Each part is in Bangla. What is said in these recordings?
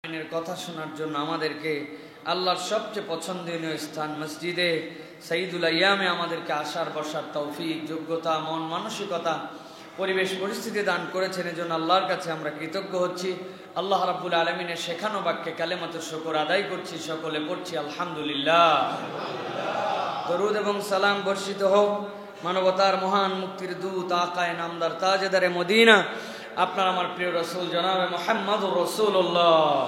আইনের কথা শোনার জন্য আমাদেরকে আল্লাহর সবচেয়ে পছন্দনীয় স্থান মসজিদে সাইয়্যিদুল আইয়ামে আমাদেরকে আসার বসার তৌফিক, যোগ্যতা, মন মানসিকতা, পরিবেশ পরিস্থিতি দান করেছেন। এজন্য আল্লাহর কাছে আমরা কৃতজ্ঞ হচ্ছি। আল্লাহ রাব্বুল আলামিনের শেখানো বাক্যে কালেমাতুশ শুকর আদায় করছি, সকলে পড়ছি আলহামদুলিল্লাহ। দরুদ এবং সালাম বর্ষিত হোক মানবতার মহান মুক্তির দূত আকায়ে নামদার তাজেদারে মদিনা আপনার আমার প্রিয় রাসূল জনাবে মুহাম্মদুর রাসূলুল্লাহ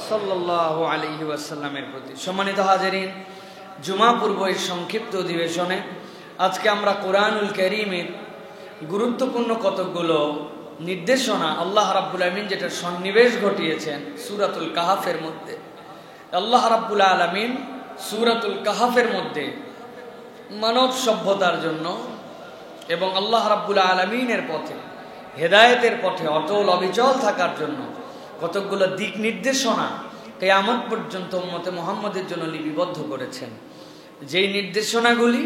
সাল্লাল্লাহু আলাইহি ওয়াসাল্লামের প্রতি। সম্মানিত হাজিরিন, জুমা পূর্ব এই সংক্ষিপ্ত অধিবেশনে আজকে আমরা কোরআনুল কারীমের গুরুত্বপূর্ণ কতকগুলো নির্দেশনা আল্লাহ রাব্বুল আলামিন যেটা সন্নিবেশ ঘটিয়েছেন সূরাতুল কাহাফের মধ্যে। আল্লাহ রাব্বুল আলামিন সূরাতুল কাহাফের মধ্যে মানব সভ্যতার জন্য এবং আল্লাহ রাব্বুল আলামিনের পথে, হেদায়েতের পথে অটল অবিচল থাকার জন্য কতকগুলো দিক নির্দেশনা কিয়ামত পর্যন্ত উম্মতে মুহাম্মদের জন্য লিপিবদ্ধ করেছেন। যেই নির্দেশনাগুলি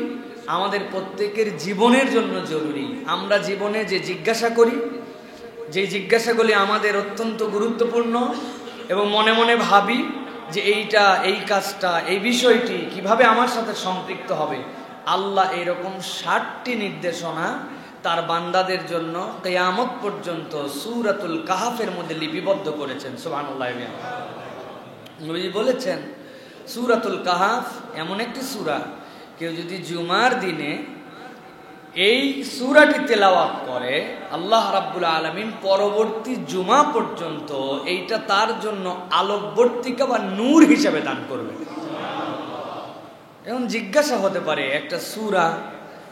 আমাদের প্রত্যেকের জীবনের জন্য জরুরি। আমরা জীবনে যে জিজ্ঞাসা করি, যে জিজ্ঞাসাগুলি আমাদের অত্যন্ত গুরুত্বপূর্ণ এবং মনে মনে ভাবি যে এইটা, এই কাজটা, এই বিষয়টি কিভাবে আমার সাথে সম্পৃক্ত হবে, আল্লাহ এরকম 60টি নির্দেশনা তার বান্দাদের জন্য কিয়ামত পর্যন্ত সূরাতুল কাহাফের মধ্যে লিপিবদ্ধ করেছেন। সুবহানাল্লাহ। নবী বলেছেন সূরাতুল কাহাফ এমন একটি সূরা, কেউ যদি জুমার দিনে এই সূরাটি তেলাওয়াত করে আল্লাহ রাব্বুল আলামিন পরবর্তী জুমা পর্যন্ত এইটা তার জন্য আলোকবর্তিকা বা নূর হিসেবে দান করবে। এখন জিজ্ঞাসা হতে পারে, একটা সূরা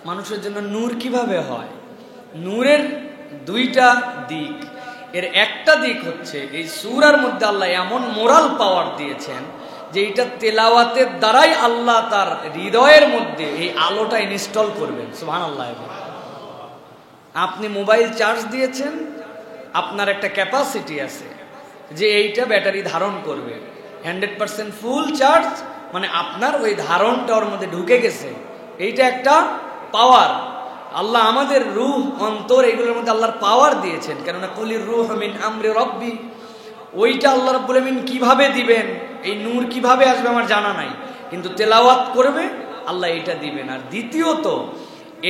মানুষের জন্য নূর কিভাবে হয়? নূরের দুইটা দিক। এর একটা দিক হচ্ছে এই সূরার মধ্যে আল্লাহ এমন মোরাল পাওয়ার দিয়েছেন যে এটা তেলাওয়াতের দ্বারাই আল্লাহ তার হৃদয়ের মধ্যে এই আলোটা ইনস্টল করবেন। সুবহানাল্লাহ। আপনি মোবাইল চার্জ দিয়েছেন, আপনার একটা ক্যাপাসিটি আছে যে এইটা ব্যাটারি ধারণ করবে 100% ফুল চার্জ, মানে আপনার ওই ধারণটা ওর মধ্যে ঢুকে গেছে। এইটা একটা পাওয়ার। আল্লাহ আমাদের রূহ, অন্তর, এগুলোর মধ্যে আল্লাহর পাওয়ার দিয়েছেন। কেননা কুলির রূহ মিন আমরি রব্বি, ওইটা আল্লাহ রাব্বুল আলামিন কিভাবে দিবেন, এই নূর কিভাবে আসবে আমার জানা নাই, কিন্তু তেলাওয়াত করবে আল্লাহ এইটা দিবেন। আর দ্বিতীয়ত,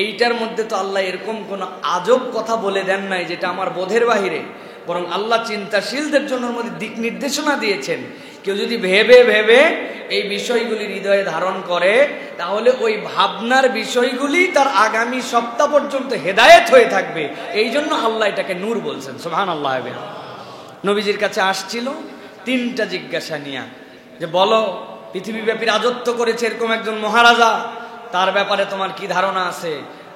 এইটার মধ্যে তো আল্লাহ এরকম কোনো আজব কথা বলে দেন নাই যেটা আমার বোধের বাহিরে, বরং আল্লাহ চিন্তাশীলদের জন্য ওর মধ্যে দিক নির্দেশনা দিয়েছেন। কেউ যদি ভেবে ভেবে এই বিষয়গুলি হৃদয়ে ধারণ করে তাহলে ওই ভাবনার বিষয়গুলি তার আগামী সপ্তাহ পর্যন্ত হেদায়েত হয়ে থাকবে। এই জন্য আল্লাহ এটাকে নূর বলছেন। সুবহানাল্লাহ। নবীজির কাছে আসছিল 3টা জিজ্ঞাসা নিয়ে, যে বলো পৃথিবীব্যাপী রাজত্ব করেছে এরকম একজন মহারাজা, তার ব্যাপারে তোমার কি ধারণা আছে?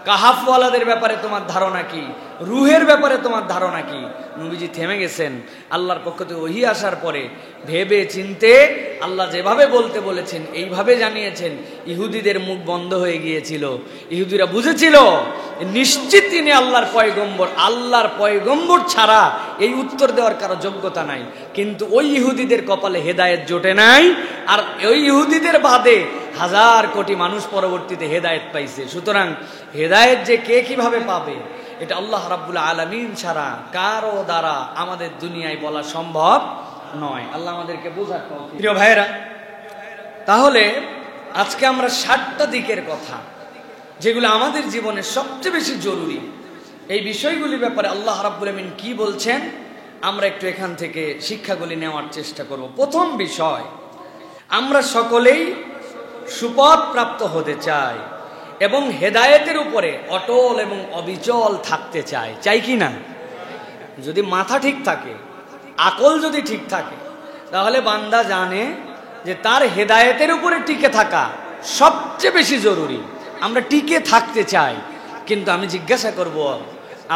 কাহাফওয়ালাদের ব্যাপারে তোমার ধারণা কি? রুহের ব্যাপারে তোমার ধারণা কি? নবীজি থেমে গেছেন। আল্লাহর পক্ষ থেকে ওহী আসার পরে ভেবে চিনতে আল্লাহ যেভাবে বলতে বলেছেন এইভাবে জানিয়েছেন। ইহুদিদের মুখ বন্ধ হয়ে গিয়েছিল। ইহুদিরা বুঝেছিল নিশ্চিত তিনি আল্লাহর পয়গম্বর, আল্লাহর পয়গম্বর ছাড়া এই উত্তর দেওয়ার কারো যোগ্যতা নাই। কিন্তু ওই ইহুদিদের কপালে হেদায়েত জোটে নাই, আর ওই ইহুদিদের বাদে 1000 কোটি মানুষ পরবর্তীতে হেদায়েত পাইছে। সুতরাং হেদায়েত যে কে কিভাবে পাবে এটা আল্লাহ রাব্বুল আলামিন ছাড়া কারো দ্বারা আমাদের দুনিয়ায় বলা সম্ভব নয়। আল্লাহ আমাদেরকে বোঝার তৌফিক। প্রিয় ভাইরা, তাহলে আজকে আমরা 60টা দিকের কথা, যেগুলো আমাদের জীবনে সবচেয়ে বেশি জরুরি, এই বিষয়গুলির ব্যাপারে আল্লাহ রাব্বুল আলামিন কি বলছেন আমরা একটু এখান থেকে শিক্ষাগুলি নেওয়ার চেষ্টা করব। প্রথম বিষয়, আমরা সকলেই সুপথ প্রাপ্ত হতে চাই এবং হেদায়েতের উপরে অটল এবং অবিচল থাকতে চাই। চাই কি না? যদি মাথা ঠিক থাকে, আকল যদি ঠিক থাকে, তাহলে বান্দা জানে যে তার হেদায়েতের উপরে টিকে থাকা সবচেয়ে বেশি জরুরি। আমরা টিকে থাকতে চাই, কিন্তু আমি জিজ্ঞাসা করব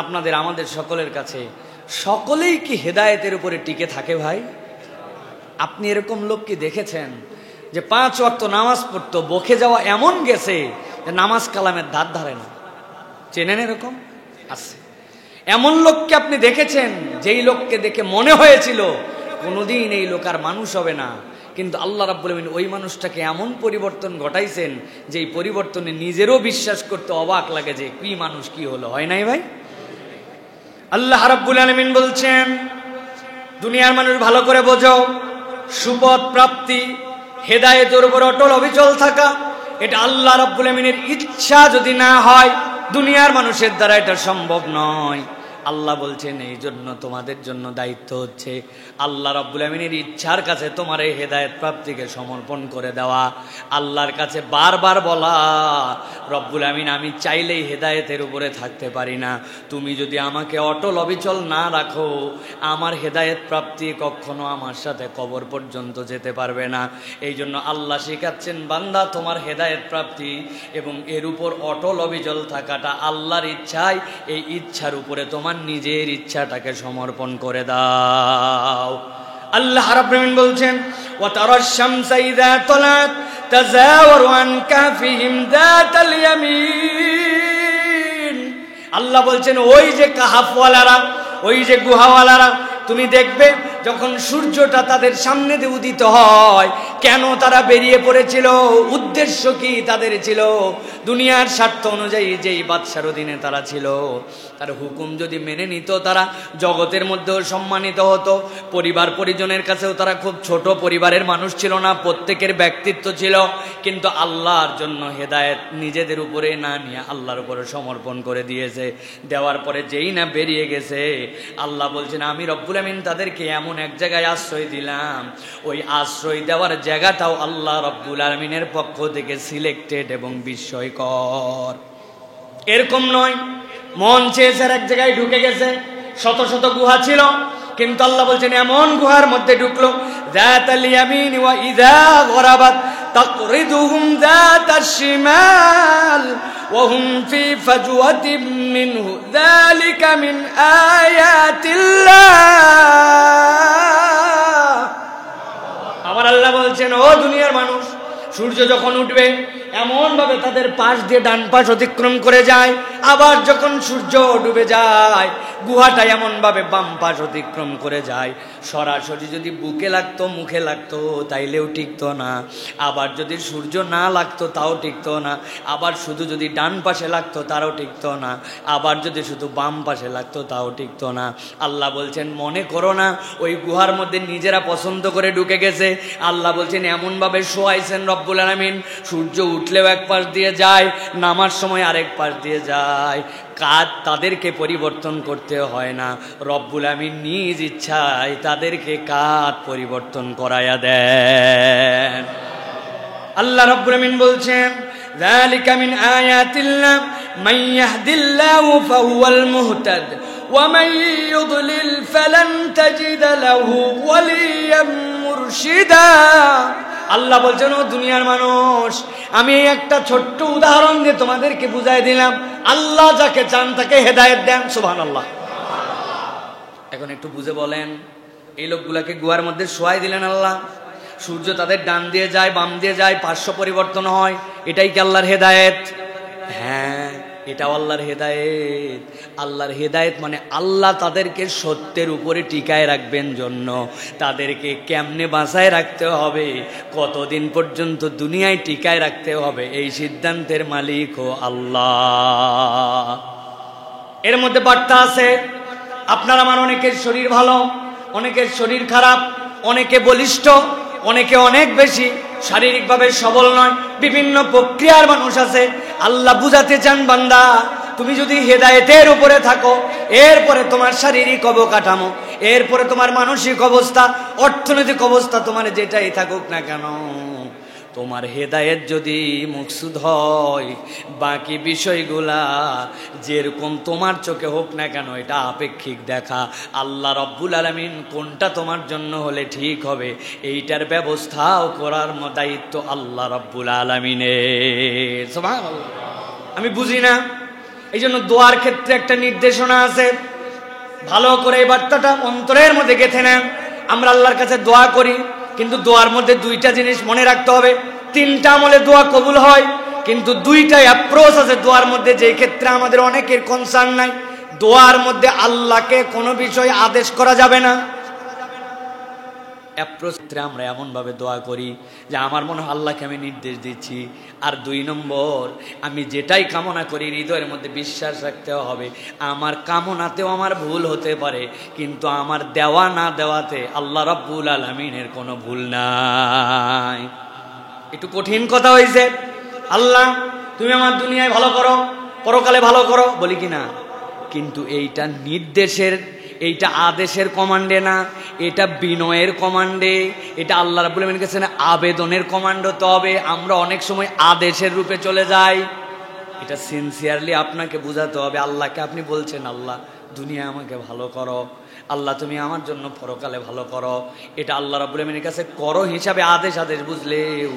আপনাদের, আমাদের সকলের কাছে, সকলেই কি হেদায়েতের উপরে টিকে থাকে? ভাই, আপনি এরকম লোক কি দেখেছেন যে 5 ওয়াক্ত নামাজ পড়তো, বকে যাওয়া এমন গেছে যে নামাজ কালামের ধার ধারে না? চেনেন এরকম? আছে। এমন লোককে আপনি দেখেছেন যেই লোককে দেখে মনে হয়েছিল কোনোদিন এই লোক আর মানুষ হবে না, কিন্তু আল্লাহ রাব্বুল আলামিন ওই মানুষটাকে এমন পরিবর্তন ঘটাইছেন যে এই পরিবর্তনে নিজেরও বিশ্বাস করতে অবাক লাগে যে কি মানুষ, কি হলো। হয় নাই ভাই? আল্লাহ রাব্বুল আলামিন বলছেন দুনিয়ার মানুষ ভালো করে বোঝো, সুপথ প্রাপ্তি, হেদায়েতের উপর অটল অবিচল থাকা, এটা আল্লাহ রাব্বুল আমিনের ইচ্ছা যদি না হয়, দুনিয়ার মানুষের দ্বারা এটা সম্ভব নয়। আল্লাহ বলছেন এই জন্য তোমাদের জন্য দায়িত্ব হচ্ছে আল্লাহ রাব্বুল আমিনের ইচ্ছার কাছে তোমার এই হেদায়েত প্রাপ্তিকে সমর্পণ করে দেওয়া। আল্লাহর কাছে বারবার বলা, রব্বুল আমিন আমি চাইলেই হেদায়েতের উপরে থাকতে পারি না, তুমি যদি আমাকে অটল অবিচল না রাখো, আমার হেদায়েত প্রাপ্তি কখনো আমার সাথে কবর পর্যন্ত যেতে পারবে না। এই জন্য আল্লাহ শেখাচ্ছেন, বান্দা তোমার হেদায়েত প্রাপ্তি এবং এর উপর অটল অবিচল থাকাটা আল্লাহর ইচ্ছায়, এই ইচ্ছার উপরে তোমার নিজের ইচ্ছাটাকে সমর্পণ করে দাও। আল্লাহ রাব্বুল আমিন বলছেন, ওয়া তারাশ শামসা ইযা তালাত তাযাওয়ারু আন কাফিহিম যাতাল ইয়ামিন। আল্লাহ বলছেন ওই যে কাহাফওয়ালারা, ওই যে গুহাওয়ালারা, তুমি দেখবে যখন সূর্যটা তাদের সামনে দিয়ে উদিত হয়, কেন তারা বেরিয়ে পড়েছিল, উদ্দেশ্য কি তাদের ছিল, দুনিয়ার স্বার্থ অনুযায়ী যেই বাদশার অধীনে তারা ছিল, তার হুকুম যদি মেনে নিত, তারা জগতের মধ্যেও সম্মানিত হতো, পরিবার পরিজনের কাছেও তারা খুব ছোট পরিবারের মানুষ ছিল না, প্রত্যেকের ব্যক্তিত্ব ছিল, কিন্তু আল্লাহর জন্য হেদায়েত নিজেদের উপরে না নিয়ে আল্লাহর উপরে সমর্পণ করে দিয়েছে। দেওয়ার পরে যেই না বেরিয়ে গেছে, আল্লাহ বলছেন আমি রব্বুল আমিন তাদেরকে এমন এক জায়গায় আশ্রয় দিলাম, ওই আশ্রয় দেওয়ার জায়গাটাও আল্লাহ রব্বুল আমিনের পক্ষ থেকে সিলেক্টেড এবং বিস্ময়কর। এরকম নয় মন চেয়েছে এক জায়গায় ঢুকে গেছে, শত শত গুহা ছিল, কিন্তু আল্লাহ বলছেন এমন গুহার মধ্যে ঢুকলো, যাতাল ইয়ামিন ওয়া ইযা গরাবাত তাকরিদুহুম যাতাশ শিমাল ওয়া হুম ফি ফাজওয়াতিন মিনহু যালিকা মিন আয়াতিল্লাহ। আমার আল্লাহ বলছেন ও দুনিয়ার মানুষ, সূর্য যখন উঠবে এমন ভাবে তাদের পাশ দিয়ে ডান পাশ অতিক্রম করে যায়, আবার যখন সূর্য ডুবে যায় গুহাটা এমন ভাবে বাম পাশ অতিক্রম করে যায়, সরাসরি যদি বুকে লাগতো মুখে লাগতো তাইলেও টিকতো না, আবার যদি সূর্য না লাগতো তাও টিকতো না, আবার শুধু যদি ডান পাশে লাগতো তারও টিকতো না, আবার যদি শুধু বাম পাশে লাগতো তাও টিকতো না। আল্লাহ বলছেন মনে করো না ওই গুহার মধ্যে নিজেরা পছন্দ করে ঢুকে গেছে, আল্লাহ বলছেন এমন ভাবে শোয়াইছেন রব্বুল আলামিন, সূর্য উঠলেও এক পাশ দিয়ে যায়, নামার সময় আরেক পাশ দিয়ে যায়, কাজ তাদেরকে পরিবর্তন করতে হয় না, রব্বুল আমিন নিজ ইচ্ছায় তাদেরকে কাজ পরিবর্তন করায়া দেন। আল্লাহ রব্বুল আমিন বলছেন যালিকা মিন আয়াতিল্লাহ মান ইয়াহদিল্লাহু ফাহুয়াল মুহতাদ ওয়া মান ইউদ্লিল ফালান তাজিদ লাহু ওয়ালিয়াম মুরশিদা। আল্লাহ বলছেন ও দুনিয়ার মানুষ, আমি একটা ছোট্ট উদাহরণ দিয়ে তোমাদেরকে বুঝাই দিলাম, আল্লাহ যাকে চান তাকে হেদায়েত দেন। সুবহানাল্লাহ। এখন একটু বুঝে বলেন, এই লোকগুলাকে গুহার মধ্যে শোয়াই দিলেন আল্লাহ, সূর্য তাদের ডান দিয়ে যায় বাম দিয়ে যায়, পার্শ্ব পরিবর্তন হয়, এটাই কি আল্লাহর হেদায়েত? হ্যাঁ, এটাও আল্লাহর হেদায়েত। আল্লাহর হেদায়েত মানে আল্লাহ তাদেরকে সত্যের উপরে টিকায় রাখবেন জন্য, তাদেরকে কেমনে বাঁচায় রাখতে হবে, কতদিন পর্যন্ত দুনিয়ায় টিকায় রাখতে হবে, এই সিদ্ধান্তের মালিক ও আল্লাহ। এর মধ্যে বার্তা আছে, আপনার আমার অনেকের শরীর ভালো, অনেকের শরীর খারাপ, অনেকে বলিষ্ঠ, অনেকে অনেক বেশি শারীরিকভাবে সবল নয়, বিভিন্ন প্রক্রিয়ার মানুষ আছে। আল্লাহ বুঝাতে চান বান্দা, তুমি যদি হেদায়েতের উপরে থাকো, এরপরে তোমার শারীরিক অবকাঠামো, এরপরে তোমার মানসিক অবস্থা, অর্থনৈতিক অবস্থা, তোমার যেটাই থাকুক না কেন, তোমার হেদায়েত যদি মকসুদ হয়, বাকি বিষয়গুলা যেরকম তোমার চোখে হোক না কেন এটা আপেক্ষিক দেখা। আল্লাহ রব্বুল আলামিন কোনটা তোমার জন্য হলে ঠিক হবে এইটার ব্যবস্থাও করার দায়িত্ব আল্লাহ রব্বুল আলামিনের। সুবহানাল্লাহ। আমি বুঝি না, এই জন্য দোয়ার ক্ষেত্রে একটা নির্দেশনা আছে, ভালো করে এই বার্তাটা অন্তরের মধ্যে গেঁথে নেন। আমরা আল্লাহর কাছে দোয়া করি, কিন্তু দোয়ার মধ্যে দুইটা জিনিস মনে রাখতে হবে। তিনটা আমলে দোয়া কবুল হয়, কিন্তু দুইটা অ্যাপ্রোচ আছে দোয়ার মধ্যে, যেই ক্ষেত্রে আমাদের অনেকের কনসার্ন নাই। দোয়ার মধ্যে আল্লাহকে কোনো বিষয় আদেশ করা যাবে না, অ্যাপ্রোচে আমরা এমনভাবে দোয়া করি যে আমার মনে হয় আল্লাহকে আমি নির্দেশ দিচ্ছি। আর 2 নম্বর, আমি যেটাই কামনা করি হৃদয়ের মধ্যে বিশ্বাস রাখতে হবে আমার কামনাতেও আমার ভুল হতে পারে, কিন্তু আমার দেওয়া না দেওয়াতে আল্লাহ রাব্বুল আলামিনের কোনো ভুল নাই। একটু কঠিন কথা হয়েছে, আল্লাহ তুমি আমার দুনিয়ায় ভালো করো, পরকালে ভালো করো, বলি কি না? কিন্তু এইটা নির্দেশের, এইটা আদেশের কমান্ডে না, এটা বিনয়ের কমান্ডে, এটা আল্লাহ রাব্বুল আলামিনের কাছে না আবেদনের কমান্ড হতে হবে। আমরা অনেক সময় আদেশের রূপে চলে যাই। এটা সিনসিয়ারলি আপনাকে বুঝাতে হবে। আল্লাহকে আপনি বলছেন আল্লাহ দুনিয়া আমাকে ভালো করো, আল্লাহ তুমি আমার জন্য পরকালে ভালো করো, এটা আল্লাহ রাব্বুল আলামিনের কাছে করো হিসাবে আদেশ বুঝলেও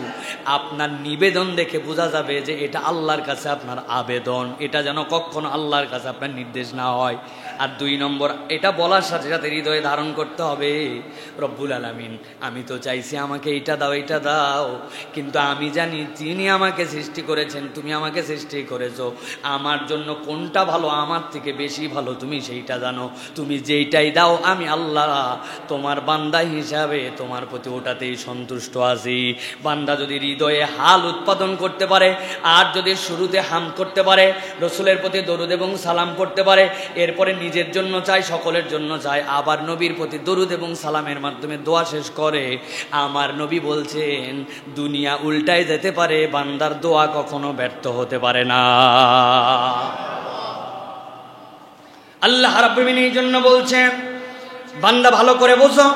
আপনার নিবেদন দেখে বোঝা যাবে যে এটা আল্লাহর কাছে আপনার আবেদন, এটা যেন কখনো আল্লাহর কাছে আপনার নির্দেশ না হয়। আর 2 নম্বর, এটা বলার সাথে সাথে হৃদয়ে ধারণ করতে হবে রব্বুল আলামিন আমি তো চাইছি আমাকে এইটা দাও এইটা দাও, কিন্তু আমি জানি যিনি আমাকে সৃষ্টি করেছেন, তুমি আমাকে সৃষ্টি করেছো, আমার জন্য কোনটা ভালো, আমার থেকে বেশি ভালো তুমি সেইটা জানো। তুমি যেইটাই দাও আমি আল্লাহ তোমার বান্দা হিসাবে তোমার প্রতি ওটাতেই সন্তুষ্ট আছি। বান্দা যদি হৃদয়ে হাল উৎপাদন করতে পারে, আর যদি শুরুতে হাম করতে পারে, রসুলের প্রতি দরুদ এবং সালাম করতে পারে, এরপরে নিজের জন্য চাই, সকলের জন্য চাই, আবার নবীর প্রতি দরুদ এবং সালামের মাধ্যমে দোয়া শেষ করে, আমার নবী বলছেন দুনিয়া উল্টায় যেতে পারে, বান্দার দোয়া কখনো ব্যর্থ হতে পারে না। আল্লাহ রাব্বুল আলামিন এই জন্য বলছেন বান্দা ভালো করে বোঝো,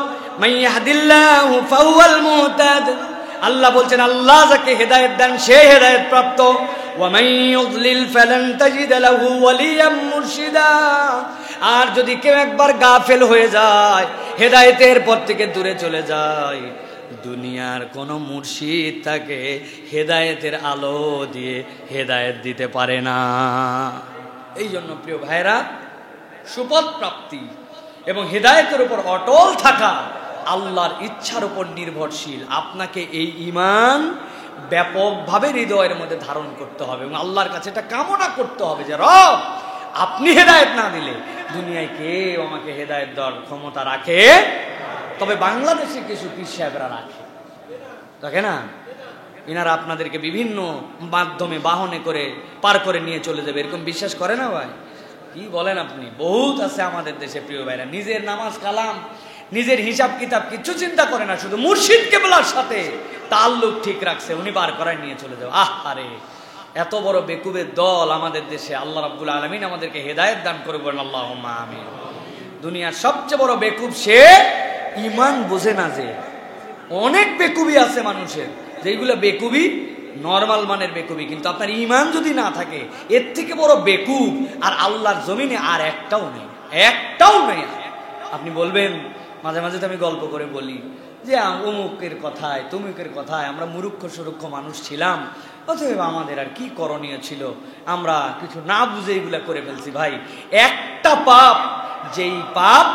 মাইয়াহদিল্লাহু ফাহুয়াল মুহতাদ। আল্লাহ বলছেন আল্লাহ যাকে হেদায়েত দেন সে হেদায়েত প্রাপ্ত, ওয়া মান ইউদ্লিল ফালান তাজিদ লাহু ওয়ালিয়াম মুরশিদা। আর যদি কেউ একবার গাফেল হয়ে যায়, হেদায়েতের পথ থেকে দূরে চলে যায়, দুনিয়ার কোনো মুর্শিদ তাকে হেদায়েতের আলো দিয়ে হেদায়েত দিতে পারে না। এই জন্য প্রিয় ভাইরা, সুপথ প্রাপ্তি এবং হেদায়েতের উপর অটল থাকা আল্লাহর ইচ্ছার উপর নির্ভরশীল। আপনাকে এই ঈমান ব্যাপকভাবে হৃদয়ের মধ্যে ধারণ করতে হবে এবং আল্লাহর কাছে এটা কামনা করতে হবে যে রব আপনি হেদায়েত না দিলে দুনিয়ায় কেউ আমাকে হেদায়েত দেওয়ার ক্ষমতা রাখে। তবে বাংলাদেশে কিছু পীর সাহেবরা রাখে না, এনারা আপনাদেরকে বিভিন্ন মাধ্যমে বাহনে করে পার করে নিয়ে চলে যাবে, এরকম বিশ্বাস করে না ভাই? কি বলেন আপনি? বহুত আছে আমাদের দেশে প্রিয় ভাইরা, নিজের নামাজ কালাম নিজের হিসাব কিতাব কিছু চিন্তা করে না, শুধু মুর্শিদ কেবলার সাথে তাল্লুক ঠিক রাখছে, উনি বার করায় নিয়ে চলে যাবে। আরে এত বড় বেকুবের দল আমাদের দেশে। আল্লাহ রাব্বুল আলামিন আমাদেরকে হেদায়েত দান করবেন, আল্লাহুম্মা আমিন। দুনিয়ার সবচেয়ে বড় বেকুব সে ঈমান বোঝে না। যে অনেক বেকুবি আছে মানুষের, যেগুলো বেকুবি নরমাল মানের বেকুবি, কিন্তু আপনার ঈমান যদি না থাকে এর থেকে বড় বেকুব আর আল্লাহর জমিনে আর একটাও নেই, একটাও নেই। আপনি বলবেন মাঝে মাঝে তো আমি গল্প করে বলি যে অমুকের কথায় তমুকের কথায় আমরা মূর্খ সুরক্ষ মানুষ ছিলাম, অতএব আমাদের আর কি করণীয় ছিল, আমরা কিছু না বুঝে এগুলা করে ফেলছি। ভাই একটা পাপ, যেই পাপ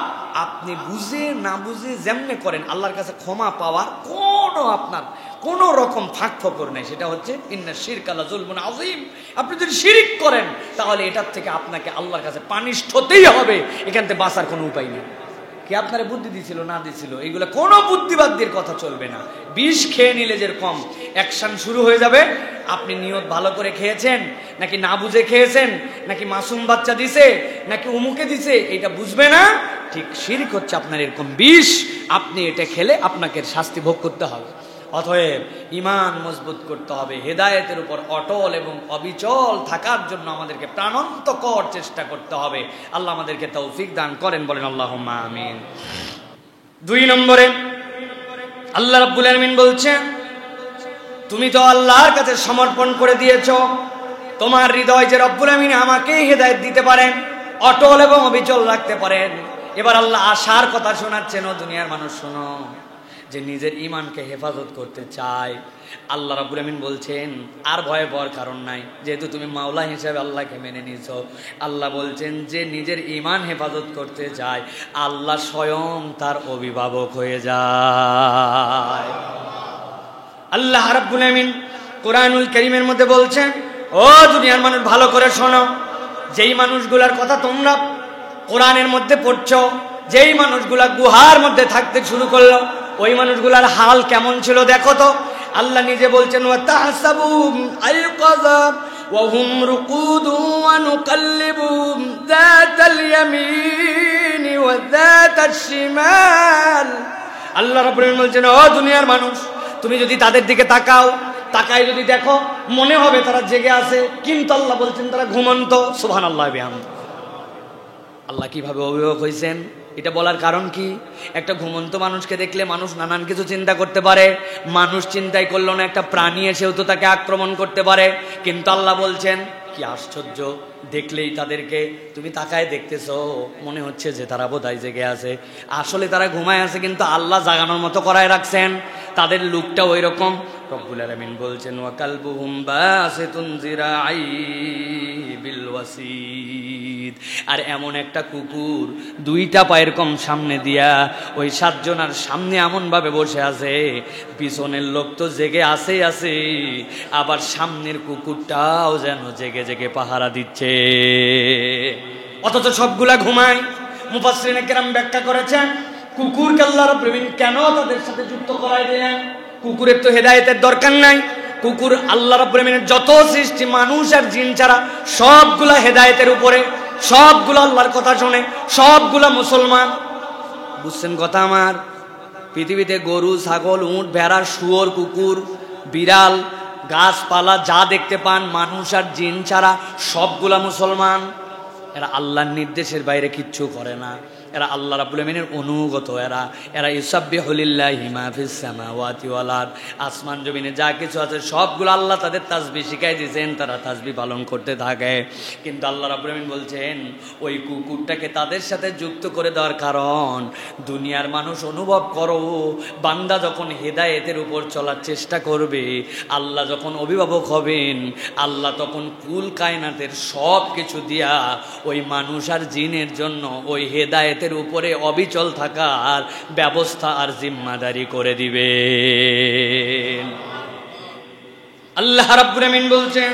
আপনি বুঝে না বুঝে যেমনে করেন আল্লাহর কাছে ক্ষমা পাওয়ার কোনো আপনার কোনো রকম ফাঁক ফকর নেই, সেটা হচ্ছে ইন্না শিরকা লাযুলমুন আযীম। আপনি যদি শিরিক করেন তাহলে এটার থেকে আপনাকে আল্লাহর কাছে পানিশড হতেই হবে, এখান থেকে বাঁচার কোনো উপায় নেই। কে আপনারা বুদ্ধি দিছিল না দিছিল এগুলো কোনো বুদ্ধিবাদীর কথা চলবে না। বিষ খেয়ে নিলে যেরকম অ্যাকশন শুরু হয়ে যাবে, আপনি নিয়ত ভালো করে খেয়েছেন নাকি না বুঝে খেয়েছেন, নাকি মাসুম বাচ্চা দিছে নাকি উমুকে দিছে, এটা বুঝবে না। ঠিক শিরক হচ্ছে আপনার এরকম বিষ, আপনি এটা খেলে আপনাকে শাস্তি ভোগ করতে হবে। অতএব ঈমান মজবুত করতে হবে, হেদায়েতের উপর অটল এবং অবিচল থাকার জন্য আমাদেরকে প্রাণান্তকর চেষ্টা করতে হবে। আল্লাহ আমাদেরকে তৌফিক দান করেন, বলেন আল্লাহুম্মা আমিন। 2 নম্বরে আল্লাহ রাব্বুল আলামিন বলছেন তুমি তো আল্লাহর কাছে সমর্পণ করে দিয়েছো, তোমার হৃদয় যে রব্বুল আলামিন আমাকেই হেদায়েত দিতে পারেন, অটল এবং অবিচল রাখতে পারেন। এবার আল্লাহ আশার কথা শোনাচ্ছেন, ও দুনিয়ার মানুষ শোনো, যে নিজের ঈমানকে হেফাজত করতে চায়। আল্লাহ রাব্বুল আমিন বলছেন আর ভয় পাওয়ার কারণ নাই, যেহেতু তুমি মাওলা হিসেবে আল্লাহকে মেনে নিয়েছো। আল্লাহ বলছেন যে নিজের ঈমান হেফাজত করতে চায়, আল্লাহ স্বয়ং তার অভিভাবক হয়ে যায়। আল্লাহ রাব্বুল আমিন কোরআনুল কারীমের মধ্যে বলছেন, ও দুনিয়ার মানুষ ভালো করে শোনো, যেই মানুষগুলোর কথা তোমরা কোরআনের মধ্যে পড়ছো, যেই মানুষগুলা গুহার মধ্যে থাকতে শুরু করলো, ওই মানুষগুলার হাল কেমন ছিল দেখো তো। আল্লাহ নিজে বলছেন ওয়া তাহসাবুহুম আইকাযা ওয়া হুম রুকুদু ওয়া নুকাল্লিবুহুম যাতাল ইয়ামিনি ওয়া যাতাশ শিমাল। আল্লাহ রাব্বুল আলামিন বলছেন ও দুনিয়ার মানুষ, তুমি যদি তাদের দিকে তাকাও, তাকাই যদি দেখো, মনে হবে তারা জেগে আছে, কিন্তু আল্লাহ বলছেন তারা ঘুমন্ত। সুবহানাল্লাহ বিহামদিহি। আল্লাহ কিভাবে অভিভাবক হয়েছেন এটা বলার কারণ কি? একটা ঘুমন্ত মানুষকে দেখলে মানুষ নানান কিছু চিন্তা করতে পারে। মানুষ চিন্তাই করলো না, একটা প্রাণী এসেও তো তাকে আক্রমণ করতে পারে। কিন্তু আল্লাহ বলছেন কি আশ্চর্য, দেখলেই তাদেরকে তুমি তাকায় দেখতেছো, মনে হচ্ছে যে তারা বোধহয় জেগে আছে, আসলে তারা ঘুমায় আছে, কিন্তু আল্লাহ জাগানোর মতো করায় রাখছেন। তাদের লুকটা ওই রকম। রব্বুল আলামিন বলছেন ওয়া কালবুহুম বাসিতুন যিরাআই বিল ওয়াসিদ। আর এমন একটা কুকুর দুইটা পায়ের কম সামনে দিয়া ওই সাতজনার সামনে এমন ভাবে বসে আছে, পিছনের লোক তো জেগে আছে, আবার সামনের কুকুরটাও যেন জেগে জেগে পাহারা দিচ্ছে, অথচ সবগুলা ঘুমায়। মুফাসসিরিনে কেরাম ব্যাখ্যা করেছেন কুকুরকে আল্লাহ রাব্বুল আলামিন কেন তাদের সাথে যুক্ত করায় দিলেন। কুকুরের তো হেদায়েতের দরকার নাই। কুকুর আল্লাহ রাব্বুল আলামিনের যত সৃষ্টি মানুষ আর জিন ছাড়া সবগুলা হেদায়েতের উপরে, সবগুলা আল্লাহর কথা শুনে, সবগুলা মুসলমান। বুঝছেন কথা আমার? পৃথিবীতে গরু, ছাগল, উট, ভেড়া, শুয়োর, কুকুর, বিড়াল, গাছপালা যা দেখতে পান মানুষ আর জিন ছাড়া সবগুলা মুসলমান। এরা আল্লাহর নির্দেশের বাইরে কিচ্ছু করে না, এরা আল্লাহ রাব্বুল আমিনের অনুগত। এরা ইউসাব্বিহু লিল্লাহি মা ফিস সামাওয়াতি ওয়াল আরদ। আসমান জমিনে যা কিছু আছে সবগুলো আল্লাহ তাদের তাসবিহ শিখাই দিয়েছেন, তারা তাসবিহ পালন করতে থাকে। কিন্তু আল্লাহ রাব্বুল আমিন বলছেন ওই কুকুরটাকে তাদের সাথে যুক্ত করে দেওয়ার কারণ, দুনিয়ার মানুষ অনুভব করো, বান্দা যখন হেদায়েতের উপর চলার চেষ্টা করবে, আল্লাহ যখন অভিভাবক হবেন, আল্লাহ তখন কুল কায়নাতের সব কিছু দিয়া ওই মানুষ আর জিনের জন্য ওই হেদায়েতের উপরে অবিচল থাকার ব্যবস্থা আর জিম্মাদারি করে দিবে। আল্লাহ রাব্বুল আমিন বলছেন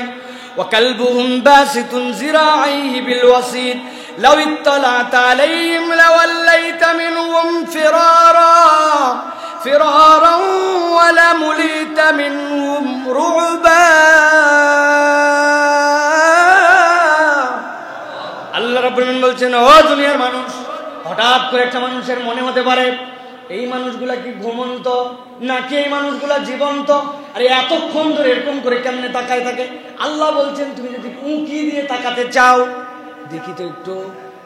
ওয়া কালবুহুম বাসিতুন যিরাআইহি বিল ওয়াসিদ লাউ ইত্তালা'তা আলাইহিম লাওয়াল্লাইতা মিনহুম ফিরারান ওয়া লামুলিতা মিনহুম রু'বা। আল্লাহ রাব্বুল আমিন বলছেন ও দুনিয়ার মানুষ, হঠাৎ করে একটা মানুষের মনে হতে পারে এই মানুষগুলা কি ঘুমন্ত নাকি এই মানুষগুলা জীবন্ত, আরে এতক্ষণ ধরে এরকম করে কেমনে তাকায় থাকে। আল্লাহ বলছেন তুমি যদি উঁকি দিয়ে তাকাতে চাও, দেখি তো একটু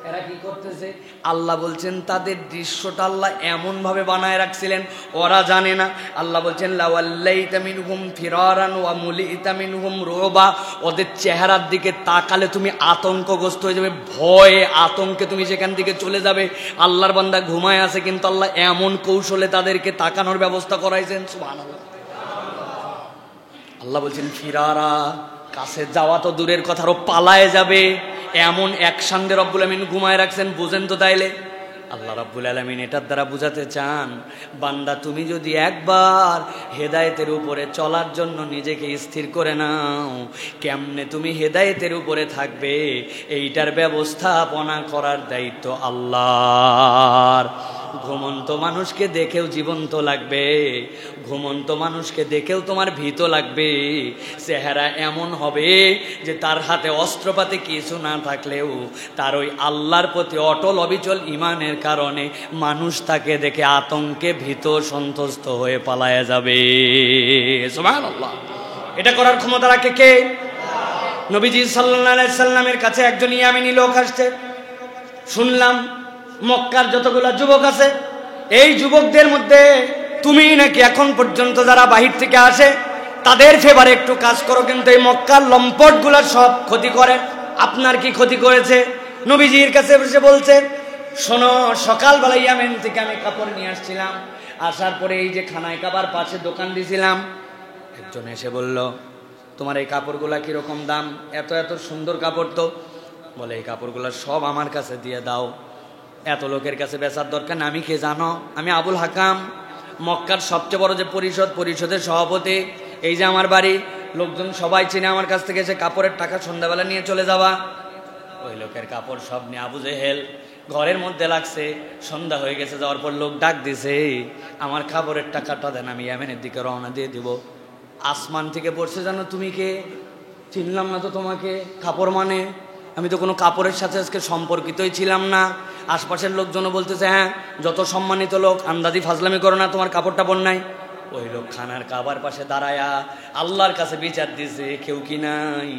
এরা কি করতেছে। আল্লাহ বলছেন তাদের দৃশ্যটা আল্লাহ এমন ভাবে বানায় রাখছিলেন ওরা জানে না। আল্লাহ বলছেন লাওয়াল্লাইতা মিনহুম ফিরারান ওয়া মুলিতা মিনহুম রুবা। ওদের চেহারার দিকে তাকালে তুমি আতঙ্কগ্রস্ত হয়ে যাবে, ভয়ে আতঙ্কে তুমি সেখান থেকে চলে যাবে। আল্লাহর বান্দা ঘুমায় আছে, কিন্তু আল্লাহ এমন কৌশলে তাদেরকে তাকানোর ব্যবস্থা করাইছেন। সুবহানাল্লাহ। আল্লাহ বলছেন ফিরারা, কাছে যাওয়া তো দূরের কথা, আরো পালায় যাবে, এমন অ্যাকশন দিয়ে রব্বুল আমিন ঘুমায় রাখছেন। বুঝেন তো তাইলে আল্লাহ রাব্বুল আলামিন এটার দ্বারা বুঝাতে চান, বান্দা তুমি যদি একবার হেদায়েতের উপরে চলার জন্য নিজেকে স্থির করে নাও, কেমনে তুমি হেদায়েতের উপরে থাকবে এইটার ব্যবস্থাপনা করার দায়িত্ব আল্লাহর। ঘুমন্ত মানুষকে দেখেও জীবন্ত লাগবে, ঘুমন্ত মানুষকে দেখেও তোমার ভীত লাগবে। চেহারা এমন হবে যে তার হাতে অস্ত্রপাতি কিছু না থাকলেও তার ওই আল্লাহর প্রতি অটল অবিচল ঈমানের কারণে মানুষ তাকে দেখে আতঙ্কে ভীত সন্ত্রস্ত হয়ে পালায়া যাবে। সুবহানাল্লাহ। এটা করার ক্ষমতা রাখে কে? নবীজি সাল্লাল্লাহু আলাইহি সাল্লামের কাছে একজন ইয়ামিনী লোক আসছে। শুনলাম মক্কার যতগুলা যুবক আছে এই যুবকদের মধ্যে তুমি নাকি এখন পর্যন্ত যারা বাহির থেকে আসে তাদের ফেভারে একটু কাজ করো, কিন্তু এই মক্কার লম্পট গুলা সব ক্ষতি করে। আপনার কি ক্ষতি করেছে? নবীজির কাছে এসে বলছে শোনো, সকালবেলা ইয়ামেন থেকে আমি কাপড় নিয়ে আসছিলাম, আসার পরে এই যে খানায় কাবার পাশে দোকান দিয়েছিলাম, একজন এসে বলল তোমার এই কাপড়গুলা কিরকম দাম? এত এত সুন্দর কাপড় তো। বলে এই কাপড়গুলা সব আমার কাছে দিয়ে দাও, এত লোকের কাছে বেচার দরকার না। আমি কে জানো? আমি আবুল হাকাম, মক্কার সবচেয়ে বড় যে পরিষদের সভাপতি। এই যে আমার বাড়ি, লোকজন সবাই চিনে আমার কাছ থেকে এসে কাপড়ের টাকা সন্ধ্যাবেলা নিয়ে চলে যাবা। ওই লোকের কাপড় সব নিয়ে আবু জেহেল ঘরের মধ্যে লাগছে, সন্ধ্যা হয়ে গেছে, যাওয়ার পর লোক ডাক দিছে, আমার খাবারের টাকাটা দেন, আমি ইয়েমেনের দিকে রওনা দিয়ে দিব। আসমান থেকে পড়ছে, জানো তুমি কে? চিনলাম না তো তোমাকে। কাপড় মানে? আমি তো কোনো কাপড়ের সাথে আজকে সম্পর্কিতই ছিলাম না। আশপাশের লোকজনও বলতেছে, হ্যাঁ যত সম্মানিত লোক, আন্দাজি ফাজলামি করো না, তোমার কাপড় টাপড় নাই। ওই লোক খানার কাবার পাশে দাঁড়ায়া আল্লাহর কাছে বিচার দিছে, কেউ কি নাই?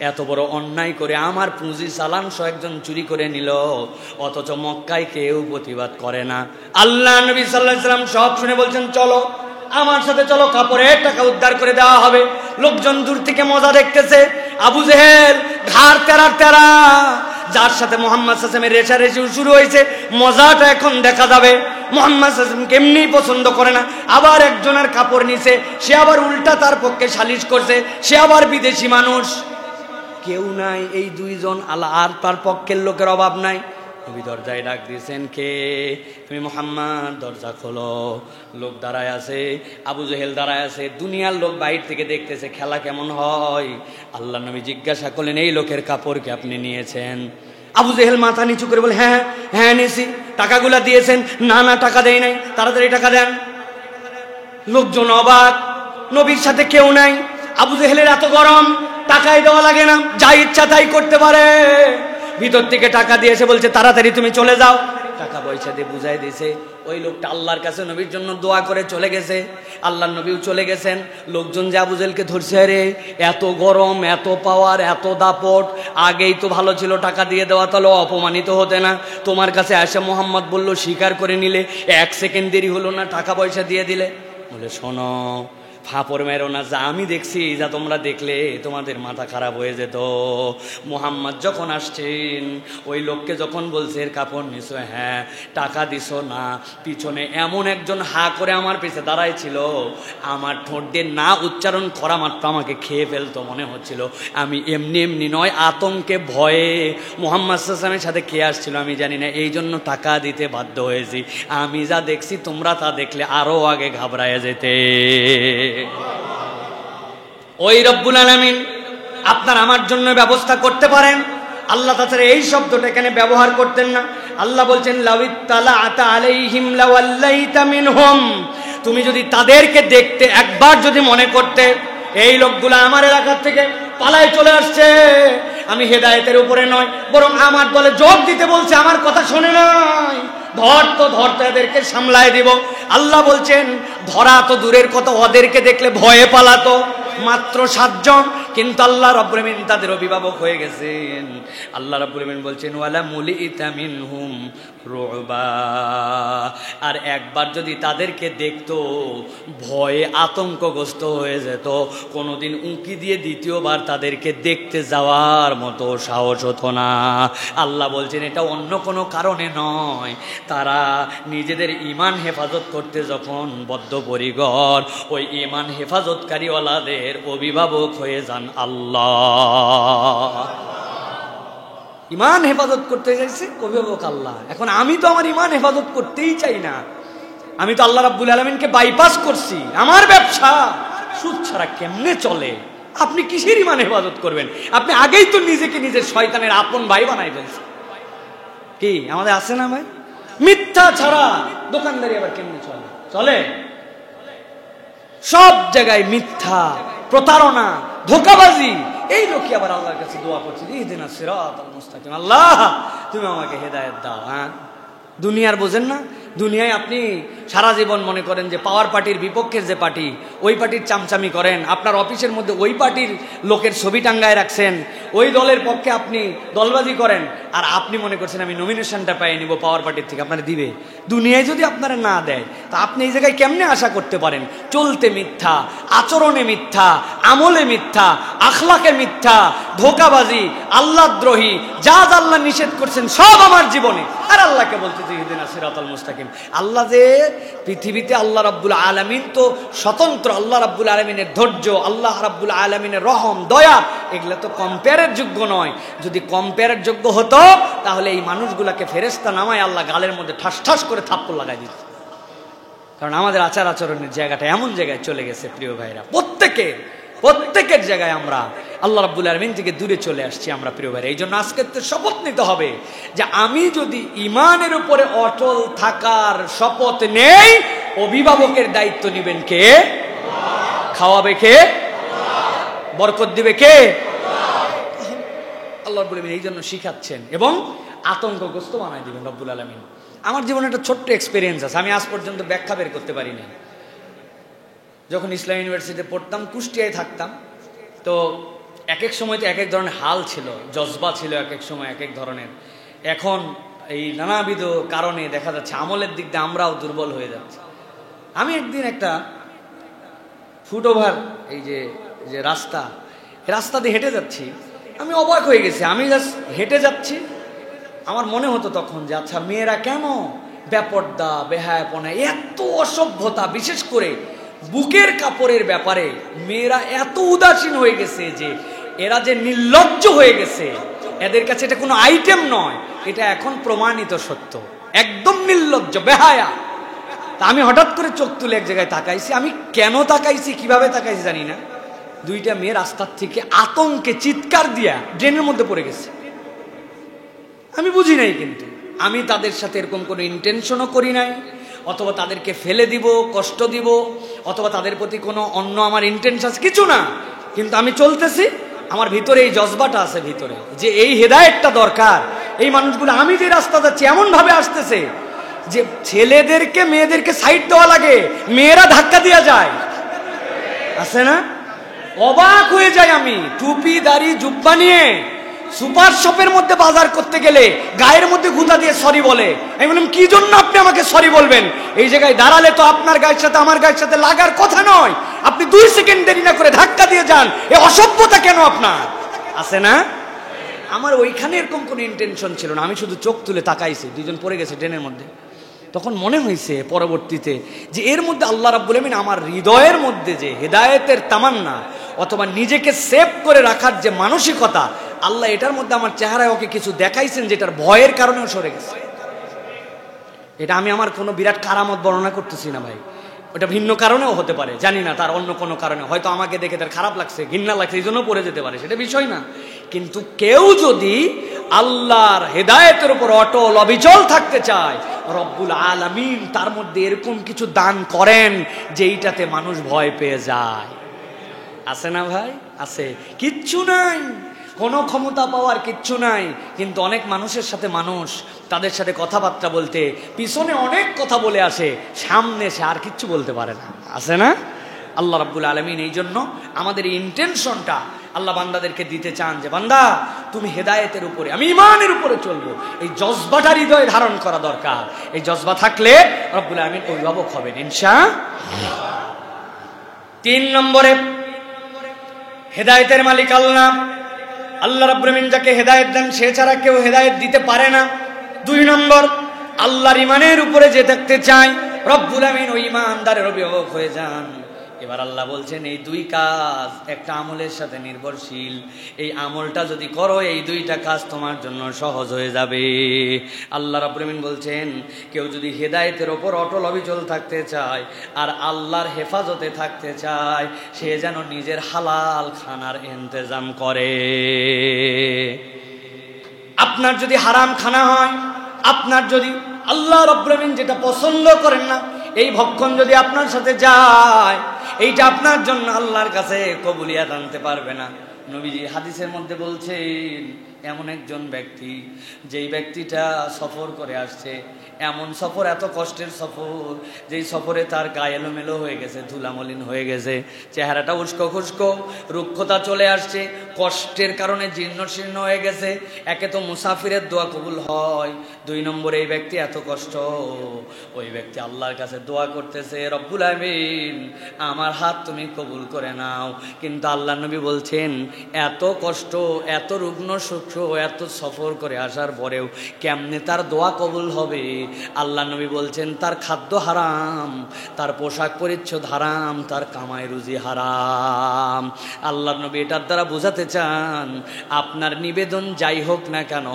এত বড় অন্যায় করে আমার পুঁজি চালানসহ একজন চুরি করে নিল, অথচ মক্কায় কেউ প্রতিবাদ করে না। আল্লাহ নবী সাল্লাল্লাহু আলাইহি ওয়াসাল্লাম সব শুনে বলছেন, চলো আমার সাথে চলো, কাপড়ের টাকা উদ্ধার করে দেওয়া হবে। লোকজন দূর থেকে মজা দেখতেছে। আবু জেহেল ঘাড় তেরা তেরা, যার সাথে মুহাম্মদ সাল্লাল্লাহু আলাইহি ওয়াসাল্লামের রেষারেষি শুরু হয়েছে, মজাটা এখন দেখা যাবে। মুহাম্মদ সাল্লাল্লাহু আলাইহি ওয়াসাল্লাম কেমনি পছন্দ করে না, আবার একজনের কাপড় নিছে, সে আবার উল্টা তার পক্ষে সালিশ করছে, সে আবার বিদেশি মানুষ। কেউ নাই, এই দুইজন আল্লাহ, আর তার পক্ষের লোকের অভাব নাই। নবী দরজায় ডাক দিয়েছেন, কে? তুমি মুহাম্মদ, দরজা খোলো। লোক দাঁড়ায় আছে, আবু জেহেল দাঁড়ায় আছে, দুনিয়ার লোক বাইরে থেকে দেখতেছে খেলা কেমন হয়। আল্লাহ নবী জিজ্ঞাসা করলেন, এই লোকের কাপড় কি আপনি নিয়েছেন? আবু জেহেল মাথা নিচু করে বলে, হ্যাঁ হ্যাঁ নিয়েছি। টাকাগুলা দিয়েছেন? না না, টাকা দেয় নাই। তাড়াতাড়ি টাকা দেন। লোকজন অবাক, নবীর সাথে কেউ নাই। আবু জেহেলের এত গরম, টাকাই দেওয়া লাগে না, যা ইচ্ছা তাই করতে পারে। ভিতর থেকে টাকা দিয়েছে, বলছে তাড়াতাড়ি তুমি চলে যাও। টাকা পয়সা দিয়ে বুঝাই দিয়েছে। ওই লোকটা আল্লাহর কাছে নবীর জন্য দোয়া করে চলে গেছে। আল্লাহর নবীও চলে গেছেন। লোকজন যে আবু জেহেলকে ধরছে, রে এত গরম, এত পাওয়ার, এত দাপট, আগেই তো ভালো ছিল, টাকা দিয়ে দেওয়া, তাহলে অপমানিত হতে না। তোমার কাছে আসে মোহাম্মদ বলল, স্বীকার করে নিলে, 1 সেকেন্ড দেরি হলো না, টাকা পয়সা দিয়ে দিলে। বলে, শোনো, ফাপড় মেরো না, যা আমি দেখছি, যা তোমরা দেখলে তোমাদের মাথা খারাপ হয়ে যেত। মুহাম্মদ যখন আসছেন, ওই লোককে যখন বলছে এর কাপড় নিছো, হ্যাঁ, টাকা দিছো না, পিছনে এমন একজন হা করে আমার পিছে দাঁড়াই ছিল, আমার ঠোঁট দিয়ে না উচ্চারণ করা মাত্র আমাকে খেয়ে ফেলতো মনে হচ্ছিল। আমি এমনি এমনি নয়, আতঙ্কে ভয়ে মুহাম্মদ সাল্লাল্লাহু আলাইহি ওয়াসাল্লামের সাথে কে আসছিল আমি জানি না, এই জন্য টাকা দিতে বাধ্য হয়েছি। আমি যা দেখছি তোমরা তা দেখলে আরো আগে ঘাবড়ায় যেতে। ওই রব্বুল আলামিন আপনার আমার জন্য ব্যবস্থা করতে পারেন। আল্লাহ তাছাড়া এই শব্দটা এখানে ব্যবহার করতেন না। আল্লাহ বলছেন, লাউইত্তালাআতা আলাইহিম লাওয়াল্লাইতা মিনহুম, তুমি যদি তাদেরকে দেখতে, একবার যদি মনে করতে এই লোকগুলো আমার এলাকার থেকে পালায় চলে আসছে, আমি হেদায়েতের উপরে নয়, বরং আমার দলে যোগ দিতে বলছে, আমার কথা শোনে নাই, ধরতো এদেরকে সামলায় দিব। আল্লাহ বলছেন, ধরা তো দূরের কথা, ওদেরকে দেখলে ভয়ে পালাতো। মাত্র 7 জন, কিন্তু আল্লাহ রাব্বুল আলামিন তাদের অভিভাবক হয়ে গেছেন। আল্লাহ রাব্বুল আলামিন বলছেন, ওয়ালা মুলিতা মিনহুম রুবা, আর একবার যদি তাদেরকে দেখতো, ভয়ে আতঙ্কগ্রস্ত হয়ে যেত, কোনোদিন উঁকি দিয়ে দ্বিতীয়বার তাদেরকে দেখতে যাওয়ার মতো সাহস হতো না। আল্লাহ বলছেন, এটা অন্য কোনো কারণে নয়, তারা নিজেদের ঈমান হেফাজত করতে যখন বদ্ধপরিকর, ওই ঈমান হেফাজতকারীওয়ালাদের অভিভাবক হয়ে যান আল্লাহ। ঈমান হেফাজত করতে চাইছে, অভিভাবক আল্লাহ। এখন আমি তো আমার ঈমান হেফাজত করতেই চাই না, আমি তো আল্লাহ রাব্বুল আলামিনকে বাইপাস করছি। আমার ব্যবসা সুদ ছাড়া কেমনে চলে? আপনি কিসের ঈমান হেফাজত করবেন? আপনি আগেই তো নিজেকে নিজের শয়তানের আপন ভাই বানাই ফেলছেন। কি আমাদের আছে না ভাই? মিথ্যা ছাড়া দোকানদারি আবার কেমনে চলে? চলে সব জায়গায় মিথ্যা, প্রতারণা, ধোঁকাবাজি। এই লোকই আবার আল্লাহর কাছে দোয়া করছে, ইহদিনাস সিরাতাল মুস্তাকিম, আল্লাহ তুমি আমাকে হেদায়েত দাও। হ্যাঁ, দুনিয়ার বোঝেন না? দুনিয়ায় আপনি সারা জীবন মনে করেন যে পাওয়ার পার্টির বিপক্ষের যে পার্টি, ওই পার্টির চামচামি করেন, আপনার অফিসের মধ্যে ওই পার্টির লোকের ছবি টাঙ্গায় রাখছেন, ওই দলের পক্ষে আপনি দলবাজি করেন, আর আপনি মনে করছেন আমি নমিনেশনটা পাই নিব পাওয়ার পার্টির থেকে, আপনারা দিবে। দুনিয়ায় যদি আপনারা না দেয়, তা আপনি এই জায়গায় কেমনে আশা করতে পারেন? চলতে মিথ্যা, আচরণে মিথ্যা, আমলে মিথ্যা, আখলাকে মিথ্যা, ধোঁকাবাজি, আল্লাহদ্রোহী, যা যা আল্লাহ নিষেধ করছেন সব আমার জীবনে। আর আল্লাহকে বলতে যে ইহদিনাস সিরাতাল মুস্তাকিম। আল্লাহ যে পৃথিবীতে, আল্লাহ রাব্বুল আলামিন তো স্বতন্ত্র, আল্লাহ রাব্বুল আলামিনের ধৈর্য, আল্লাহ রাব্বুল আলামিনের রহম, দয়া, এগুলো তো কম্পেয়ারের যোগ্য নয়। যদি কম্পেয়ারের যোগ্য হতো, তাহলে এই মানুষগুলাকে ফেরেশতা নামায় আল্লাহ গালের মধ্যে ঠাস ঠাস করে থাপ্পড় লাগাই দিত। কারণ আমাদের আচার আচরণের জায়গাটা এমন জায়গায় চলে গেছে প্রিয় ভাইরা, প্রত্যেকের জায়গায় আমরা আল্লাহ রাব্বুল আলামিন থেকে দূরে চলে আসছি আমরা প্রিয় ভাই। এই জন্য আজকে তো শপথ নিতে হবে যে আমি যদি ঈমানের উপরে অটল থাকার শপথ নেই, অভিভাবকের দায়িত্ব নেবেন কে? খাওয়াবে কে? বরকত দিবে কে? আল্লাহ রাব্বুল আলামিন এই জন্য শিখাচ্ছেন এবং আতঙ্কগ্রস্ত বানায় দিবেন রব্বুল আলামিন। আমার জীবনে একটা ছোট্ট এক্সপিরিয়েন্স আছে, আমি আজ পর্যন্ত ব্যাখ্যা বের করতে পারিনি। যখন ইসলাম ইউনিভার্সিটিতে পড়তাম, কুষ্টিয়ায় থাকতাম, তো এক এক সময় তো এক এক ধরনের হাল ছিল, জজবা ছিল এক এক সময় এক এক ধরনের। এখন এই নানাবিধ কারণে দেখা যাচ্ছে আমলের দিক দিয়ে আমরাও দুর্বল হয়ে যাচ্ছি। আমি একদিন একটা ফুটওভার, এই যে রাস্তা দিয়ে হেঁটে যাচ্ছি, আমি অবাক হয়ে গেছি। আমি জাস্ট হেঁটে যাচ্ছি, আমার মনে হতো তখন যে আচ্ছা মেয়েরা কেন বেপর্দা, বেহায়াপনা, এত অসভ্যতা, বিশেষ করে বুকের কাপড়ের ব্যাপারে মেয়েরা এত উদাসীন হয়ে গেছে যে এরা যে নির্লজ্জ হয়ে গেছে, এদের কাছে এটা কোনো আইটেম নয়, এটা এখন প্রমাণিত সত্য, একদম নির্লজ্জ, বেহায়া। তা আমি হঠাৎ করে চোখ তুলে এক জায়গায় তাকাইছি। আমি কেন তাকাইছি, কিভাবে তাকাইছি জানি না, দুইটা মেয়ে রাস্তার থেকে আতঙ্কে চিৎকার দিয়া ড্রেনের মধ্যে পড়ে গেছে। আমি বুঝি নাই, কিন্তু আমি তাদের সাথে এরকম কোনো ইন্টেনশনও করি নাই, অথবা তাদেরকে ফেলে দিব, কষ্ট দিব, অথবা তাদের প্রতি কোনো অন্য আমার ইন্টেনশন কিছু না। কিন্তু আমি চলতেছি, আমার ভিতরে এই জজবাটা আছে ভিতরে যে এই হেদায়েতটা দরকার। এই মানুষগুলো, আমি যে রাস্তা যাচ্ছি এমন ভাবে আসতেছে যে ছেলেদেরকে মেয়েদেরকে সাইড দেওয়া লাগে, মেয়েরা ধাক্কা দিয়া যায়, আছে না? অবাক হয়ে যাই আমি। টুপি দাড়ি জুব্বা নিয়ে সুপার শপের মধ্যে বাজার করতে গেলে গায়ের মধ্যে গুঁতা দিয়ে সরি বলে। আমি বললাম কি জন্য আপনি আমাকে সরি বলবেন? এই জায়গায় দাঁড়ালে তো আপনার গায়ের সাথে আমার গায়ের সাথে লাগার কথা নয়, আপনি 2 সেকেন্ড দেরি না করে ধাক্কা দিয়ে যান, এ অসভ্যতা কেন আপনার? আছে না? আমার ওইখানে এরকম কোনো ইন্টেনশন ছিল না, আমি শুধু চোখ তুলে তাকাইছি, দুইজন পড়ে গেছে ট্রেনের মধ্যে। তখন মনে হয়েছে পরবর্তীতে যে এর মধ্যে আল্লাহ রাব্বুল আমিন আমার হৃদয়ের মধ্যে যে হেদায়েতের তামান্না অথবা নিজেকে সেভ করে রাখার যে মানসিকতা, আল্লাহ এটার মধ্যে আমার চেহারায় ওকে কিছু দেখাইছেন যেটার ভয়ের কারণেও সরে গেছে। এটা আমি আমার কোনো বিরাট কারামত বর্ণনা করতেছি না ভাই, ওটা ভিন্ন কারণেও হতে পারে, জানি না, তার অন্য কোনো কারণে হয়তো আমাকে দেখে তার খারাপ লাগছে, ঘৃণা লাগছে, এই জন্য পড়ে যেতে পারে, সেটা বিষয় না। কিন্তু কেউ যদি আল্লাহর হেদায়েতের উপর অটল অবিচল থাকতে চায়, রব্বুল আলামিন তার মধ্যে এরকম কিছু দান করেন যেইটাতে মানুষ ভয় পেয়ে যায়। আছে না ভাই? আছে। কিচ্ছু নাই, কোনো ক্ষমতা পাওয়ার কিচ্ছু নাই, কিন্তু অনেক মানুষের সাথে মানুষ তাদের সাথে কথাবার্তা বলতে পিছনে অনেক কথা বলে আসে, সামনে সে আর কিচ্ছু বলতে পারে না। আছে না? আল্লাহ রাব্বুল আলামিন এই জন্য আমাদের এই ইন্টেনশনটা আল্লাহ বান্দাদেরকে দিতে চান যে বান্দা তুমি হেদায়েতের উপরে, আমি ঈমানের উপরে চলবো, এই জজবাটা হৃদয়ে ধারণ করা দরকার। এই জজবা থাকলে রব্বুল আলামিন অভিভাবক হবেন ইনশাআল্লাহ। 3 নম্বরে হেদায়েতের মালিক আল্লাহ। আল্লাহ রাব্বুল আমিন যাকে হেদায়েত দেন সে ছাড়া কেউ হেদায়েত দিতে পারে না। 2 নম্বর, আল্লাহর ঈমানের উপরে যে থাকতে চায় রব্বুল আমিন ওই ঈমানদারের অভিভাবক হয়ে যান। এবার আল্লাহ বলছেন এই 2 কাজ একটা আমলের সাথে নির্ভরশীল, এই আমলটা যদি করো এই 2টা কাজ তোমার জন্য সহজ হয়ে যাবে। আল্লাহ রাব্বুল আমিন বলছেন কেউ যদি হেদায়েতের ওপর অটল অবিচল থাকতে চায় আর আল্লাহর হেফাজতে থাকতে চায়, সে যেন নিজের হালাল খানার ইন্তজাম করে। আপনার যদি হারাম খানা হয়, আপনার যদি আল্লাহ রাব্বুল আমিন যেটা পছন্দ করেন না এই ভক্ষণ যদি আপনার সাথে যায়, এইটা আপনার জন্য আল্লাহর কাছে কবুলিয়াত আনতে পারবে না। নবীজি হাদিসের মধ্যে বলছেন এমন একজন ব্যক্তি, যেই ব্যক্তিটা সফর করে আসছে, এমন সফর, এত কষ্টের সফর, যেই সফরে তার গায়ে এলোমেলো হয়ে গেছে, ধুলামলিন হয়ে গেছে, চেহারাটা উস্কো খুস্কো, রুক্ষতা চলে আসছে, কষ্টের কারণে জীর্ণ শীর্ণ হয়ে গেছে। একে তো মুসাফিরের দোয়া কবুল হয়, 2 নম্বরে এই ব্যক্তি এত কষ্ট, ওই ব্যক্তি আল্লাহর কাছে দোয়া করতেছে রব্বুল আমিন আমার হাত তুমি কবুল করে নাও। কিন্তু আল্লাহ নবী বলছেন এত কষ্ট, এত রুগ্ন সূক্ষ্ম, এত সফর করে আসার পরেও কেমনে তার দোয়া কবুল হবে? আল্লাহ নবী বলছেন তার খাদ্য হারাম, তার পোশাক পরিচ্ছদ হারাম, তার কামাই রুজি হারাম। আল্লাহ নবী এটার দ্বারা বোঝাতে চান আপনার নিবেদন যাই হোক না কেন,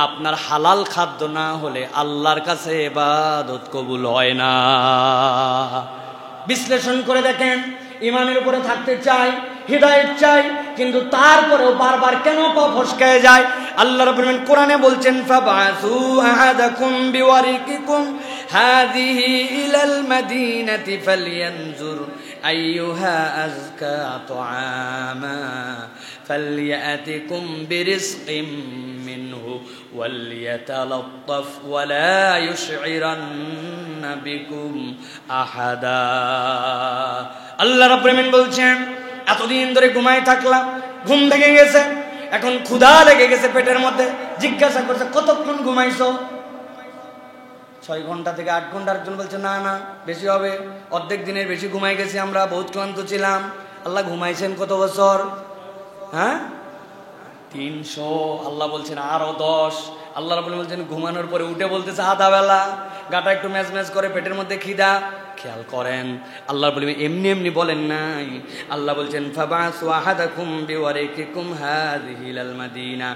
আপনার হালাল খাদ্য না হলে আল্লাহর কাছে ইবাদত কবুল হয় না। বিশ্লেষণ করে দেখেন, ঈমানের উপরে থাকতে চাই, হিদায়াত চাই, কিন্তু তারপরেও বারবার কেন পা ফসকায় যায়? আল্লাহ রাব্বুল আলামিন কোরআনে বলছেন ফাবাসু আহাদাকুম বিওয়ারিকিকুম হাযিহি ইলাল মাদিনাতি ফালয়ানজুর আইয়ুহা আযকা তুআমা ফালইয়াতিকুম বিরিজকিম মিনহু ওয়ালইয়াতালাত্তাফ ওয়ালা ইউশইরান্না বিকুম আহাদা। আল্লাহ রাব্বুল আলামিন বলছেন এতদিন ধরে ঘুমায় থাকলাম, ঘুম ভেঙে গেছে, এখন ক্ষুধা লেগে গেছে পেটের মধ্যে। জিজ্ঞাসা করছে কতক্ষণ ঘুমাইছো? 6 ঘন্টা থেকে 8 ঘন্টা। একজন বলছে না না বেশি হবে, অর্ধেক দিনের বেশি ঘুমাই গেছি আমরা, বহুত ক্লান্ত ছিলাম। আল্লাহ ঘুমাইছেন কত বছর? হ্যাঁ 300। আল্লাহ বলছেন আরো 10। আল্লাহ রাব্বুল আলামিন বলছেন ঘুমানোর পরে উঠে বলতেছে আধা বেলা, গাটা একটু ম্যাজ ম্যাজ করে, পেটের মধ্যে খিদা। খেয়াল করেন আল্লাহ বলবেন এমনি এমনি বলেন নাই। আল্লাহ বলছেন ফাবাসু আহাদাকুম বিওয়ারিকিকুম হাযিহি ইলাল মাদিনা,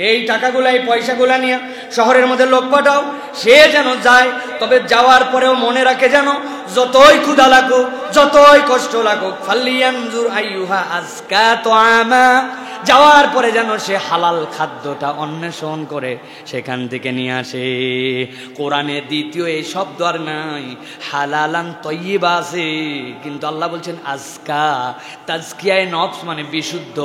এই টাকাগুলো এই পয়সাগুলো নিয়ে শহরের মধ্যে লোক পাঠাও, সে যেন যায়, তবে যাওয়ার পরেও মনে রাখে যেন যতই ক্ষুধা লাগুক, যতই কষ্ট লাগুক, ফালিয়ানজুর আইয়ুহা আযকা তুআমা, যাওয়ার পরে যেন সে হালাল খাদ্যটা অন্বেষণ করে সেখান থেকে নিয়ে আসে। কোরআনে দ্বিতীয় এই শব্দ আর নাই, হালালান তয়্যিবা আছে, কিন্তু আল্লাহ বলছেন আজকা। তাজকিয়ায়ে নফস মানে বিশুদ্ধ।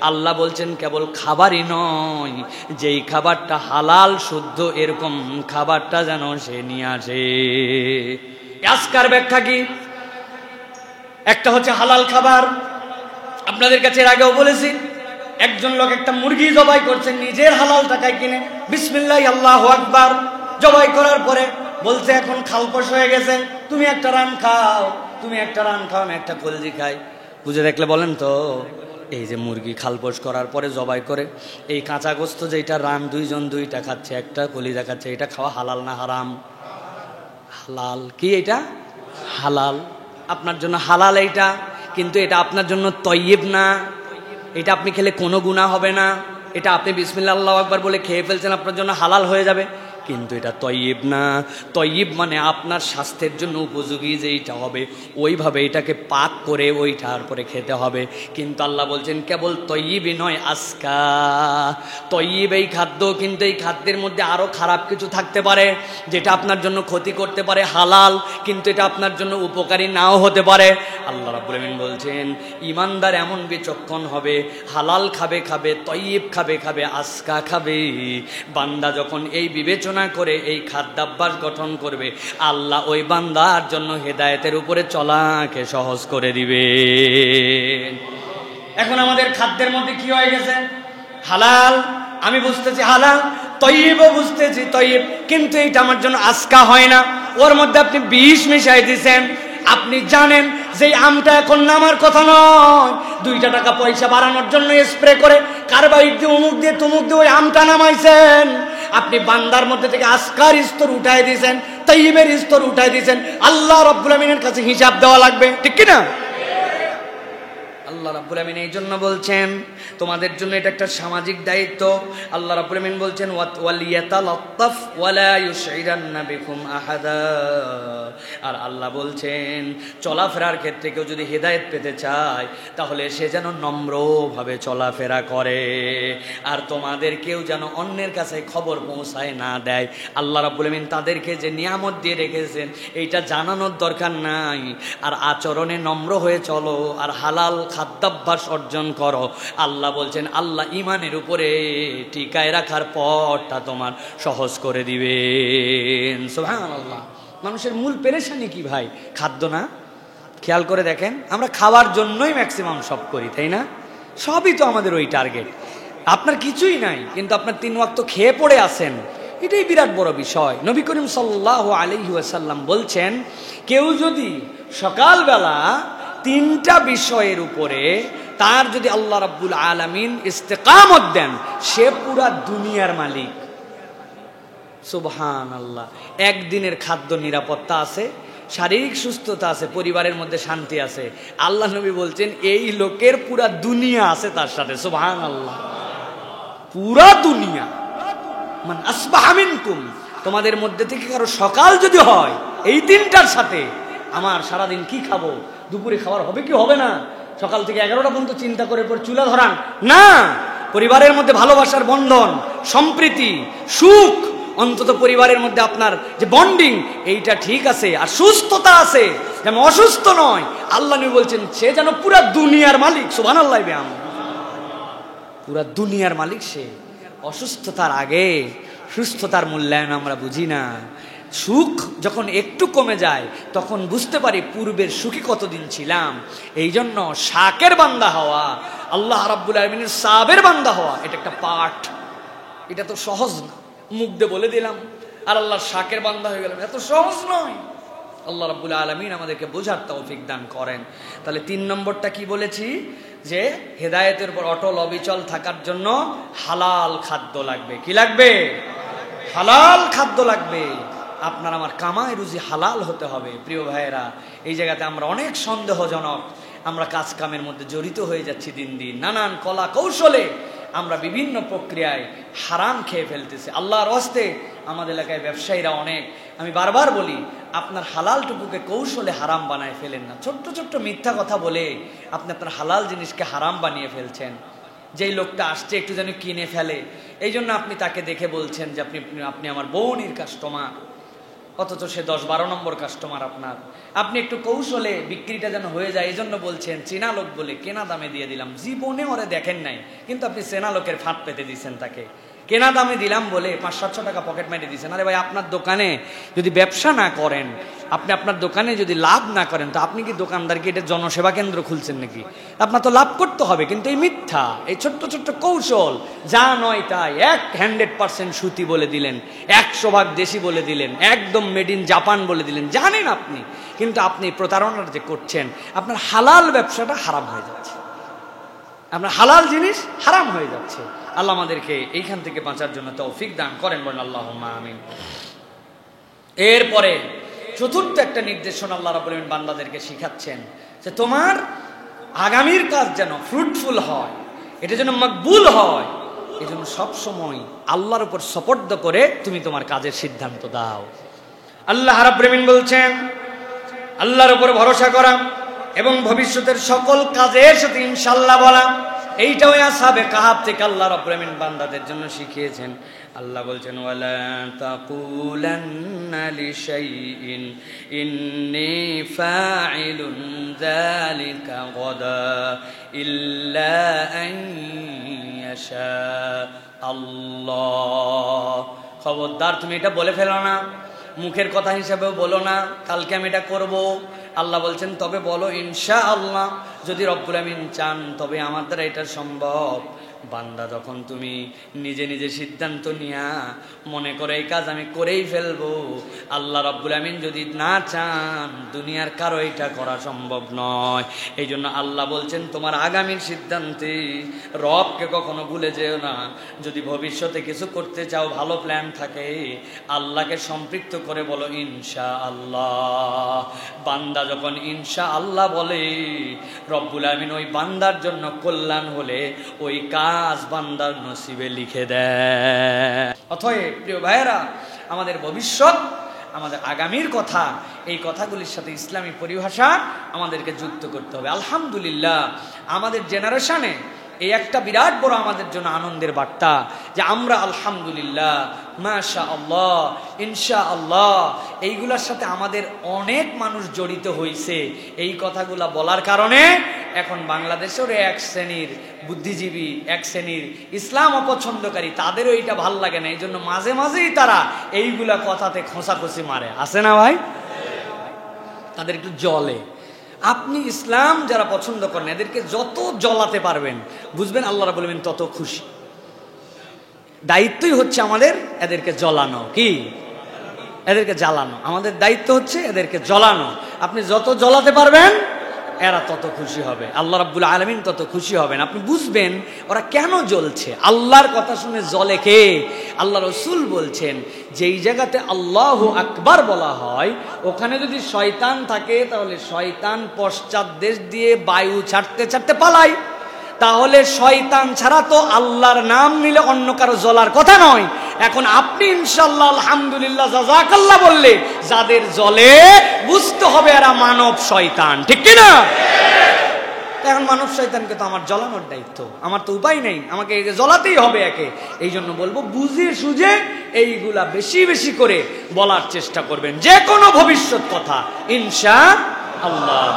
আল্লাহ বলছেন কেবল খাবারই নয়, যেই খাবারটা হালাল শুদ্ধ এরকম খাবারটা যেন সে নিয়ে আসে। আজকার ব্যাখ্যা কি? একটা হচ্ছে হালাল খাবার। আপনাদের কাছে এর আগেও বলেছি, একজন লোক একটা মুরগি জবাই করছেন নিজের হালাল টাকায় কিনে, বিসমিল্লাহ আল্লাহু আকবার, জবাই করার পরে বলছে এখন খালপোশ হয়ে গেছে, তুমি একটা রান খাও, তুমি একটা রান খাও, আমি একটা কলজি খাই। বুঝে দেখলে বলেন তো, এই যে মুরগি খালপোশ করার পরে জবাই করে এই কাঁচা গোস্ত যেটা রান দুইজন দুইটা খাচ্ছে, একটা কলিজা খাচ্ছে, এটা খাওয়া হালাল না হারাম? হালাল। কি এটা? হালাল। আপনার জন্য হালাল এইটা, কিন্তু এটা আপনার জন্য তয়্যিব না। এটা আপনি খেলে কোনো গুনাহ হবে না। এটা আপনি বিসমিল্লাহ আল্লাহু আকবার বলে খেয়ে ফেলছেন, আপনার জন্য হালাল হয়ে যাবে, কিন্তু এটা তয়্যিব না। তয়্যিব মানে আপনার স্বাস্থ্যের জন্য উপযোগী যেইটা হবে ওইভাবে এটাকে পাক করে ওইটার পরে খেতে হবে। কিন্তু আল্লাহ বলছেন কেবল তয়্যিবই নয়, আজকা। তয়্যিব এই খাদ্য, কিন্তু এই খাদ্যের মধ্যে আরো খারাপ কিছু থাকতে পারে যেটা আপনার জন্য ক্ষতি করতে পারে। হালাল, কিন্তু এটা আপনার জন্য উপকারী নাও হতে পারে। আল্লাহ রাব্বুল আলামিন বলছেন ঈমানদার এমন বিচক্ষণ হবে, হালাল খাবে খাবে, তয়্যিব খাবে খাবে, আজকা খাবে। বান্দা যখন এই বিবেচনা করে এই খাদ্যাভ্যাস গঠন করবে, আল্লাহ ওই বান্দার জন্য হেদায়েতের উপরে চলাকে সহজ করে দিবে। এখন আমাদের খাদ্যের মধ্যে কি হয়ে গেছে? হালাল আমি বুঝতেছি হালাল, তয়্যিবও বুঝতেছি তয়্যিব, কিন্তু এটা আমার জন্য আজকা হয় না। ওর মধ্যে আপনি বিষ মিশাই দিয়েছেন। আপনি জানেন যে আমটা এখন নামার কথা নয়, 2 টাকা পয়সা বাড়ানোর জন্য স্প্রে করে কার্বাইড দিয়ে অমুক দিয়ে তমুক দিয়ে ওই আমটা নামাইছেন। আপনি বান্দার মধ্যে থেকে আজকার স্তর উঠাই দিয়েছেন, তয়্যিবের স্তর উঠাই দিয়েছেন। আল্লাহ রাব্বুল আমিনের কাছে হিসাব দেওয়া লাগবে, ঠিক কি না? আল্লাহ রাব্বুল আমিন এই জন্য বলছেন তোমাদের জন্য এটা একটা সামাজিক দায়িত্ব। আল্লাহ রাব্বুল আমিন বলছেন ওয়ালিয়াতালাত্তাফ ওয়ালা ইউশইরান্না বিকুম আহাদা। আর আল্লাহ বলছেন চলাফেরার ক্ষেত্রে কেউ যদি হেদায়েত পেতে চায় তাহলে সে যেন নম্রভাবে চলাফেরা করে, আর তোমাদের কেউ যেন অন্যের কাছে খবর পৌঁছায় না দেয়। আল্লাহ রাব্বুল আমিন তাদেরকে যে নিয়ামত দিয়ে রেখেছেন এইটা জানানোর দরকার নাই। আর আচরণে নম্র হয়ে চলো, আর হালাল খাদ্যাভ্যাস অর্জন করো। আল্লাহ বলছেন আল্লাহ ইমানের উপরে টিকায় রাখার পথটা তোমার সহজ করে দিবেন। সুবহানাল্লাহ। মানুষের মূল পেরেশানি কি ভাই? খাদ্য না? খেয়াল করে দেখেন, আমরা খাওয়ার জন্যই ম্যাক্সিমাম সব করি, তাই না? সবই তো আমাদের ওই টার্গেট। আপনার কিছুই নাই, কিন্তু আপনার 3 ওয়াক্ত খেয়ে পড়ে আছেন, এটাই বিরাট বড় বিষয়। নবী করিম সাল্লাল্লাহু আলাইহি ওয়াসাল্লাম বলছেন কেউ যদি সকালবেলা 3টা বিষয়ের উপরে তার যদি আল্লাহ রাব্বুল আলামিন ইস্তেকামত দেন, সে পুরা দুনিয়ার মালিক। সুবহানাল্লাহ। একদিনের খাদ্য নিরাপত্তা আছে, শারীরিক সুস্থতা আছে, পরিবারের মধ্যে শান্তি আছে। আল্লাহ নবী বলছেন এই লোকের পুরা দুনিয়া আছে তার সাথে। সুবহানাল্লাহ। পুরা দুনিয়া। মান আসবাহা মিনকুম, তোমাদের মধ্যে থেকে কারো সকাল যদি হয় এই 3টার সাথে, আমার সারাদিন কি খাবো, দুপুরে খাবার হবে কি হবে না, সকাল থেকে 11টা পর্যন্ত চিন্তা করে পর চুলা ধরান না। পরিবারের মধ্যে ভালোবাসার বন্ধন, সম্প্রীতি, সুখ, অন্তত পরিবারের মধ্যে আপনার যে বন্ডিং, এইটা ঠিক আছে, আর সুস্থতা আছে, যেন অসুস্থ নয়। আল্লাহ নবী বলছেন সে যেন পুরা দুনিয়ার মালিক। সুবহানাল্লাহ, পুরা দুনিয়ার মালিক সে। অসুস্থতার আগে সুস্থতার মূল্যায়ন আমরা বুঝি না। সুখ যখন একটু কমে যায় তখন বুঝতে পারি পূর্বের সুখী কতদিন ছিলাম। এই জন্য শাকের বান্দা হওয়া, আল্লাহ রাব্বুল আলামিনের সাবের বান্দা হওয়া, এটা একটা পাঠ। এটা তো সহজ না, মুখ দিয়ে বলে দিলাম আর আল্লাহর শাকের বান্দা হয়ে গেলাম, এত সহজ নয়। আল্লাহ রাব্বুল আলামিন আমাদেরকে বোঝার তৌফিক দান করেন। তাহলে 3 নম্বরটা কি বলেছি, যে হেদায়েতের উপর অটল অবিচল থাকার জন্য হালাল খাদ্য লাগবে। কি লাগবে? হালাল খাদ্য লাগবে। আপনার আমার কামাই রুজি হালাল হতে হবে। প্রিয় ভাইয়েরা, এই জায়গাতে আমরা অনেক সন্দেহজনক, আমরা কাজ কামের মধ্যে জড়িত হয়ে যাচ্ছি দিন দিন। নানান কলা কৌশলে আমরা বিভিন্ন প্রক্রিয়ায় হারাম খেয়ে ফেলতেছি। আল্লাহর ওয়াস্তে আমাদের এলাকায় ব্যবসায়ীরা অনেক, আমি বারবার বলি, আপনার হালালটুকুকে কৌশলে হারাম বানায় ফেলেন না। ছোট্ট ছোট্ট মিথ্যা কথা বলে আপনি আপনার হালাল জিনিসকে হারাম বানিয়ে ফেলছেন। যেই লোকটা আসছে একটু যেন কিনে ফেলে, এই জন্য আপনি তাকে দেখে বলছেন যে আপনি আমার বোনের কাস্টমার, অথচ সে 10-12 নম্বর কাস্টমার আপনার। আপনি একটু কৌশলে বিক্রিটা যেন হয়ে যায়, এই জন্য বলছেন চেনা লোক বলে কেনা দামে দিয়ে দিলাম। জীবনে ওরে দেখেন নাই, কিন্তু আপনি চেনা লোকের ফাঁদ পেতে দিচ্ছেন তাকে। কেনা দামে দিলাম বলে 500-700 টাকা পকেট মাইরে দিচ্ছেন। আরে ভাই, আপনার দোকানে যদি ব্যবসা না করেন, আপনি আপনার দোকানে যদি লাভ না করেন, তো আপনি কি দোকানদারকে এটা জনসেবা কেন্দ্র খুলছেন নাকি? আপনার তো লাভ করতে হবে। কিন্তু এই মিথ্যা, এই ছোট্ট ছোট্ট কৌশল, যা নয় তাই 100% সুতি বলে দিলেন, 100% দেশি বলে দিলেন, একদম মেড ইন জাপান বলে দিলেন, জানেন আপনি, কিন্তু আপনি প্রতারণার যে করছেন, আপনার হালাল ব্যবসাটা হারাম হয়ে যাচ্ছে, আপনার হালাল জিনিস হারাম হয়ে যাচ্ছে। আল্লাহ আমাদেরকে এইখান থেকে বাঁচার জন্য তৌফিক দান করেন, বলেন আল্লাহুম্মা আমিন। এরপরে চতুর্থ একটা নির্দেশনা আল্লাহ রাব্বুল আলামিন বান্দাদেরকে শিখাচ্ছেন, যে তোমার আগামীর কাজ যেন ফ্রুটফুল হয়, এটা যেন মকবুল হয়, এই জন্য সবসময় আল্লাহর উপর সুপর্দ করে তুমি তোমার কাজের সিদ্ধান্ত দাও। আল্লাহ রাব্বুল আলামিন বলছেন আল্লাহর উপর ভরসা করা এবং ভবিষ্যতের সকল কাজের সাথে ইনশাআল্লাহ বলা। এইটাও আসহাবে কাহাফ থেকে আল্লাহ রাব্বুল আলামিন বান্দাদের জন্য শিখিয়েছেন। আল্লাহ বলছেন ওয়ালা তাকুলান্না লিশাইইন ইন্নী ফাইলুন যালিকা গাদা ইল্লা আন ইয়াশা আল্লাহ। খবরদার তুমি এটা বলে ফেলো না, মুখের কথা হিসাবেও বলো না কালকে আমি এটা করব। আল্লাহ বলছেন তবে বলো ইনশাআল্লাহ, যদি রব্বুল আমিন চান তবে আমার দ্বারা এটা সম্ভব। বান্দা, যখন তুমি নিজে নিজে সিদ্ধান্ত নিয়া মনে করে এই কাজ আমি করেই ফেলবো, আল্লাহ রব্বুল আমিন যদি না চান দুনিয়ার কারো এটা করা সম্ভব নয়। এই জন্য আল্লাহ বলছেন তোমার আগামীর সিদ্ধান্তে রবকে কখনো ভুলে যেও না। যদি ভবিষ্যতে কিছু করতে চাও, ভালো প্ল্যান থাকে, আল্লাহকে সম্পৃক্ত করে বলো ইনশাআল্লাহ। বান্দা যখন ইনশাআল্লাহ বলে, রব্বুল আমিন ওই বান্দার জন্য কল্যাণ হলে ওই কাজ বান্দার নসিবে লিখে দেয়। অতএব প্রিয় ভাইয়েরা, আমাদের ভবিষ্যৎ, আমাদের আগামীর কথা, এই কথাগুলির সাথে ইসলামী পরিভাষা আমাদেরকে যুক্ত করতে হবে। আলহামদুলিল্লাহ, আমাদের জেনারেশনে এই একটা বিরাট বড় আমাদের জন্য আনন্দের বার্তা যে আমরা আলহামদুলিল্লাহ, মাশাআল্লাহ, ইনশাআল্লাহ, এইগুলোর সাথে আমাদের অনেক মানুষ জড়িত হয়েছে। এই কথাগুলা বলার কারণে এখন বাংলাদেশের এক শ্রেণীর বুদ্ধিজীবী, এক শ্রেণীর ইসলাম অপছন্দকারী, তাদেরও এইটা ভাল লাগে না। এই জন্য মাঝে মাঝেই তারা এইগুলা কথাতে খোঁচাখুচি মারে, আছে না ভাই? তাদের একটু জলে। আপনি ইসলাম যারা পছন্দ করেন এদেরকে যত জ্বলাতে পারবেন, বুঝবেন আল্লাহ রাব্বুল আমিন তত খুশি। দায়িত্বই হচ্ছে আমাদের এদেরকে জ্বলানো। কি? এদেরকে জ্বালানো। আমাদের দায়িত্ব হচ্ছে এদেরকে জ্বলানো। আপনি যত জ্বলাতে পারবেন এরা তত খুশি হবে, আল্লাহ রাব্বুল আলামিন তত খুশি হবেন। আপনি বুঝবেন ওরা কেন জ্বলছে। আল্লাহর কথা শুনে জ্বলে কে? আল্লাহ রাসূল বলছেন যেই জায়গাতে আল্লাহু আকবার বলা হয় ওখানে যদি শয়তান থাকে তাহলে শয়তান পশ্চাৎ দেশ দিয়ে বায়ু ছাড়তে ছাড়তে পালায়। তাহলে শয়তান ছাড়া তো আল্লাহর নাম নিলে অন্য কারো জ্বলার কথা নয়। এখন আপনি ইনশাআল্লাহ, আলহামদুলিল্লাহ, জাযাকাল্লাহ বললে যাদের জ্বলে বুঝতে হবে এরা মানব শয়তান, ঠিক কি না? এখন মানব শয়তানকে তো আমার জ্বলানোর দায়িত্ব, আমার তো উপায় নেই, আমাকে জ্বলাতেই হবে একে। এই জন্য বলবো বুঝে সুঝে এইগুলা বেশি বেশি করে বলার চেষ্টা করবেন, যে কোনো ভবিষ্যৎ কথা ইনশাআল্লাহ,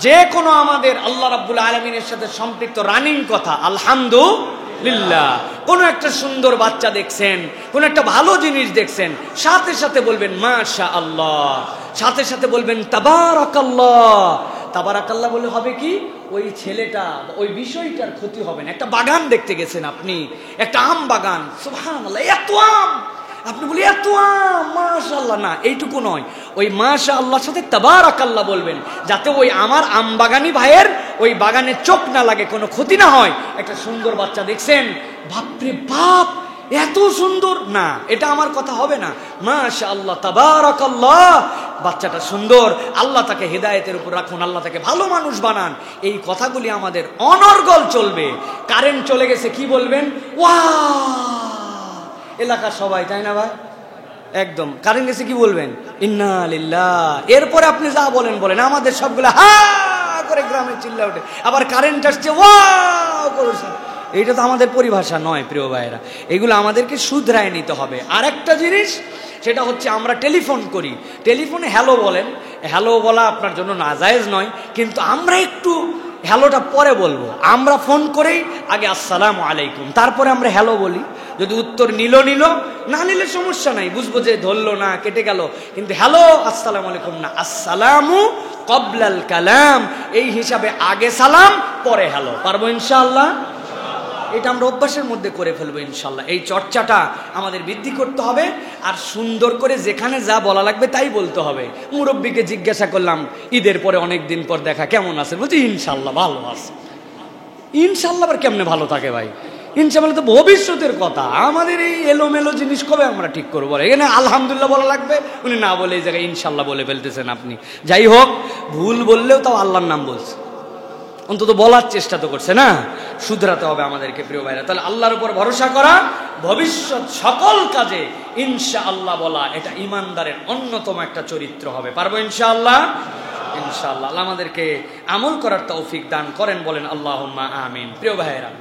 যে কোনো আমাদের আল্লাহ রাব্বুল আলামিনের সাথে সম্পৃক্ত রানিং কথা আলহামদুলিল্লাহ। কোনো একটা সুন্দর বাচ্চা দেখছেন, কোনো একটা ভালো জিনিস দেখছেন, সাথে সাথে বলবেন মাশাআল্লাহ, সাথে সাথে বলবেন তাবারাকাল্লাহ। তাবারাকাল্লাহ বলে হবে কি, ওই ছেলেটা ওই বিষয়টার ক্ষতি হবে না। একটা বাগান দেখতে গেছেন আপনি, একটা আম বাগান, সুবহানাল্লাহ এত আম, আপনি বলি এত আম মাশাআল্লাহ, না এইটুকু নয়, ওই মাশাআল্লাহর সাথে তাবারাকাল্লাহ বলবেন, যাতে ওই আমার আম বাগানি ভাইয়ের ওই বাগানে চোখ না লাগে, কোনো ক্ষতি না হয়। একটা সুন্দর বাচ্চা দেখছেন, বাপরে বাপ এত সুন্দর, না এটা আমার কথা হবে না, মাশাআল্লাহ তাবারাকাল্লাহ, বাচ্চাটা সুন্দর, আল্লাহ তাকে হেদায়েতের উপর রাখুন, আল্লাহ তাকে ভালো মানুষ বানান। এই কথাগুলি আমাদের অনর্গল চলবে। কারেন্ট চলে গেছে কি বলবেন, ওয়াও, এলাকার সবাই, তাই না ভাই? একদম কারেন্ট গেছে কি বলবেন, ইন্না লিল্লাহ। এরপরে আপনি যা বলেন বলেন, আমাদের সবগুলো হা করে গ্রামে চিল্লা ওঠে, আবার কারেন্ট আসছে ওয়াও করেছে। এইটা তো আমাদের পরিভাষা নয় প্রিয় ভাইয়েরা, এগুলো আমাদেরকে শুধরায় নিতে হবে। আর একটা জিনিস, সেটা হচ্ছে আমরা টেলিফোন করি, টেলিফোনে হ্যালো বলেন, হ্যালো বলা আপনার জন্য নাজায়েজ নয়, কিন্তু আমরা একটু হ্যালোটা পরে বলবো। আমরা ফোন করেই আগে আসসালামু আলাইকুম, তারপরে আমরা হ্যালো বলি। যদি উত্তর নিল, না নিলে সমস্যা নাই, বুঝবো যে ধরলো না, কেটে গেল। কিন্তু হ্যালো আসসালামু আলাইকুম না, আসসালামু কবলাল কালাম, এই হিসাবে আগে সালাম পরে হ্যালো। পারবো ইনশাআল্লাহ? এটা আমরা অভ্যাসের মধ্যে করে ফেলবো ইনশাল্লাহ। এই চর্চাটা আমাদের বৃদ্ধি করতে হবে, আর সুন্দর করে যেখানে যা বলা লাগবে তাই বলতে হবে। মুরব্বীকে জিজ্ঞাসা করলাম ঈদের পরে অনেক দিন পর দেখা, কেমন আছে? বলছি ইনশাল্লাহ ভালো আছে। ইনশাল্লাহ আবার কেমনে ভালো থাকে ভাই? ইনশাল্লাহ তো ভবিষ্যতের কথা, আমাদের এই এলোমেলো জিনিস কবে আমরা ঠিক করবো? এখানে আলহামদুলিল্লাহ বলা লাগবে, উনি না বলে এই জায়গায় ইনশাল্লাহ বলে ফেলতেছেন আপনি। যাই হোক, ভুল বললেও তাও আল্লাহর নাম বলছে, অন্তত বলার চেষ্টা তো করছে না। শুধরাতে হবে আমাদেরকে প্রিয় ভাইরা। তাহলে আল্লাহর উপর ভরসা করা, ভবিষ্যৎ সকল কাজে ইনশাআল্লাহ বলা, এটা ইমানদারের অন্যতম একটা চরিত্র হবে। পারবো ইনশাআল্লাহ? ইনশাআল্লাহ। আল্লাহ আমাদেরকে আমল করার তৌফিক দান করেন, বলেন আল্লাহুম্মা আমিন। প্রিয় ভাইরা,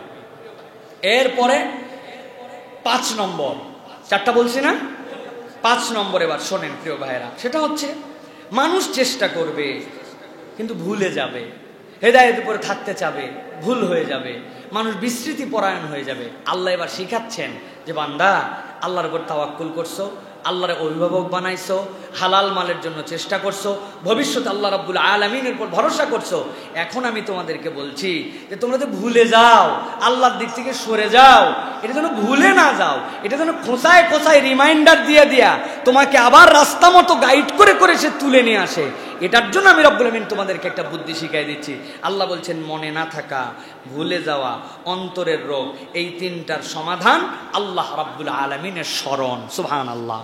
এরপরে 5 নম্বর, 4টা বলছি না, 5 নম্বর এবার শোনেন প্রিয় ভাইরা। সেটা হচ্ছে মানুষ চেষ্টা করবে কিন্তু ভুলে যাবে, হেদায়েতের উপরে থাকতে চাবে, ভুল হয়ে যাবে, মানুষ বিস্মৃতি পরায়ণ হয়ে যাবে। আল্লাহ এবার শিখাচ্ছেন যে বান্দা, আল্লাহর উপর তাওয়াক্কুল করছো, আল্লাহর অভিভাবক বানাইছো, হালাল মালের জন্য চেষ্টা করছো, ভবিষ্যৎ আল্লাহ রাব্বুল আলামিনের উপর ভরসা করছো। এখন আমি তোমাদেরকে বলছি যে তোমরা তো ভুলে যাও, আল্লাহর দিক থেকে সরে যাও, এটা যেন ভুলে না যাও, এটা যেন খোঁচায় খোঁচায় রিমাইন্ডার দিয়ে দিয়া তোমাকে আবার রাস্তা মতো গাইড করে করে সে তুলে নিয়ে আসে। এটার জন্য আমি রব্বুল আমিন তোমাদেরকে একটা বুদ্ধি শিখাই দিচ্ছি। আল্লাহ বলছেন মনে না থাকা, ভুলে যাওয়া, অন্তরের রোগ, এই 3টার সমাধান আল্লাহ রাব্বুল আলামিনের স্মরণ। সুবহানাল্লাহ।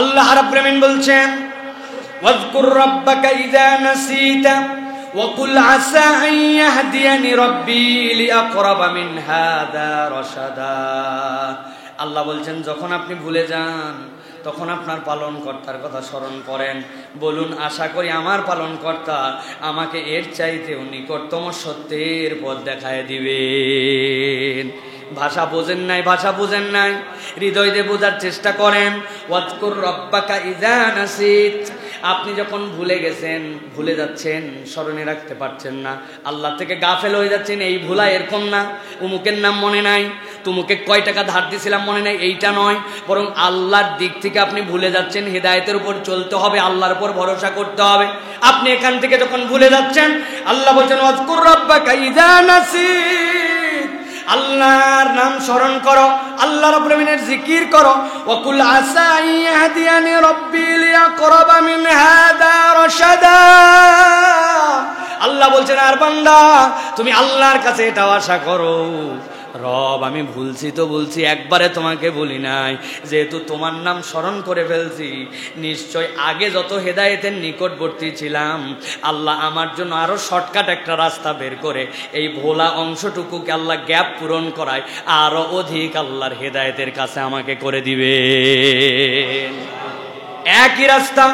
আল্লাহ রাব্বুল আমিন বলছেন ওয়াজকুর রাব্বাকা ইযা নাসিতা ওয়া কুল আসা আন ইয়াহদিয়ানি রাব্বি লিআকরাবা মিন হাযা রাশাদা। আল্লাহ বলছেন যখন আপনি ভুলে যান তখন আপনার পালনকর্তার কথা স্মরণ করেন, বলুন আশা করি আমার পালনকর্তা আমাকে এর চাইতেও নিকটতম সত্যের পথ দেখায় দিবেন। ভাষা বোঝেন নাই, ভাষা বুঝেন নাই, হৃদয় দিয়ে বোঝার চেষ্টা করেন। ওয়াজকুর রব্বাকা ইযা নাসিত, আপনি যখন ভুলে গেছেন, ভুলে যাচ্ছেন, স্মরণে রাখতে পারছেন না, আল্লাহ থেকে গাফেল হয়ে যাচ্ছেন, এই ভুলা এরকম না, উমুকের নাম মনে নাই, তুমুকে কয় টাকা ধার দিয়েছিলাম মনে নাই, এইটা নয়, বরং আল্লাহর দিক থেকে আপনি ভুলে যাচ্ছেন। হেদায়েতের উপর চলতে হবে, আল্লাহর উপর ভরসা করতে হবে। আপনি এখান থেকে যখন ভুলে যাচ্ছেন, আল্লাহ বলছেন ওয়াজকুর রাব্বাকা ইযা নাসিত, আল্লাহর নাম স্মরণ করো, আল্লাহ রাব্বুল আমিনের জিকির করো। ওয়া কুল আসা ইয়াহদিয়ানি রাব্বি লিআকরাবা মিন হাযা রাশাদা। আল্লাহ বলছেন আর বান্দা তুমি আল্লাহর কাছে এটাও আশা করো, রব আমি ভুলছি তো বলছি, একবারে তোমাকে বলি নাই, যেহেতু তোমার নাম স্মরণ করে ফেলছি, নিশ্চয় আগে যত হেদায়েতের নিকটবর্তী ছিলাম, আল্লাহ আমার জন্য আরো শর্টকাট একটা রাস্তা বের করে এই ভোলা অংশটুকুকে আল্লাহ গ্যাপ পূরণ করায় আরো অধিক আল্লাহর হেদায়েতের কাছে আমাকে করে দিবে। একই রাস্তা,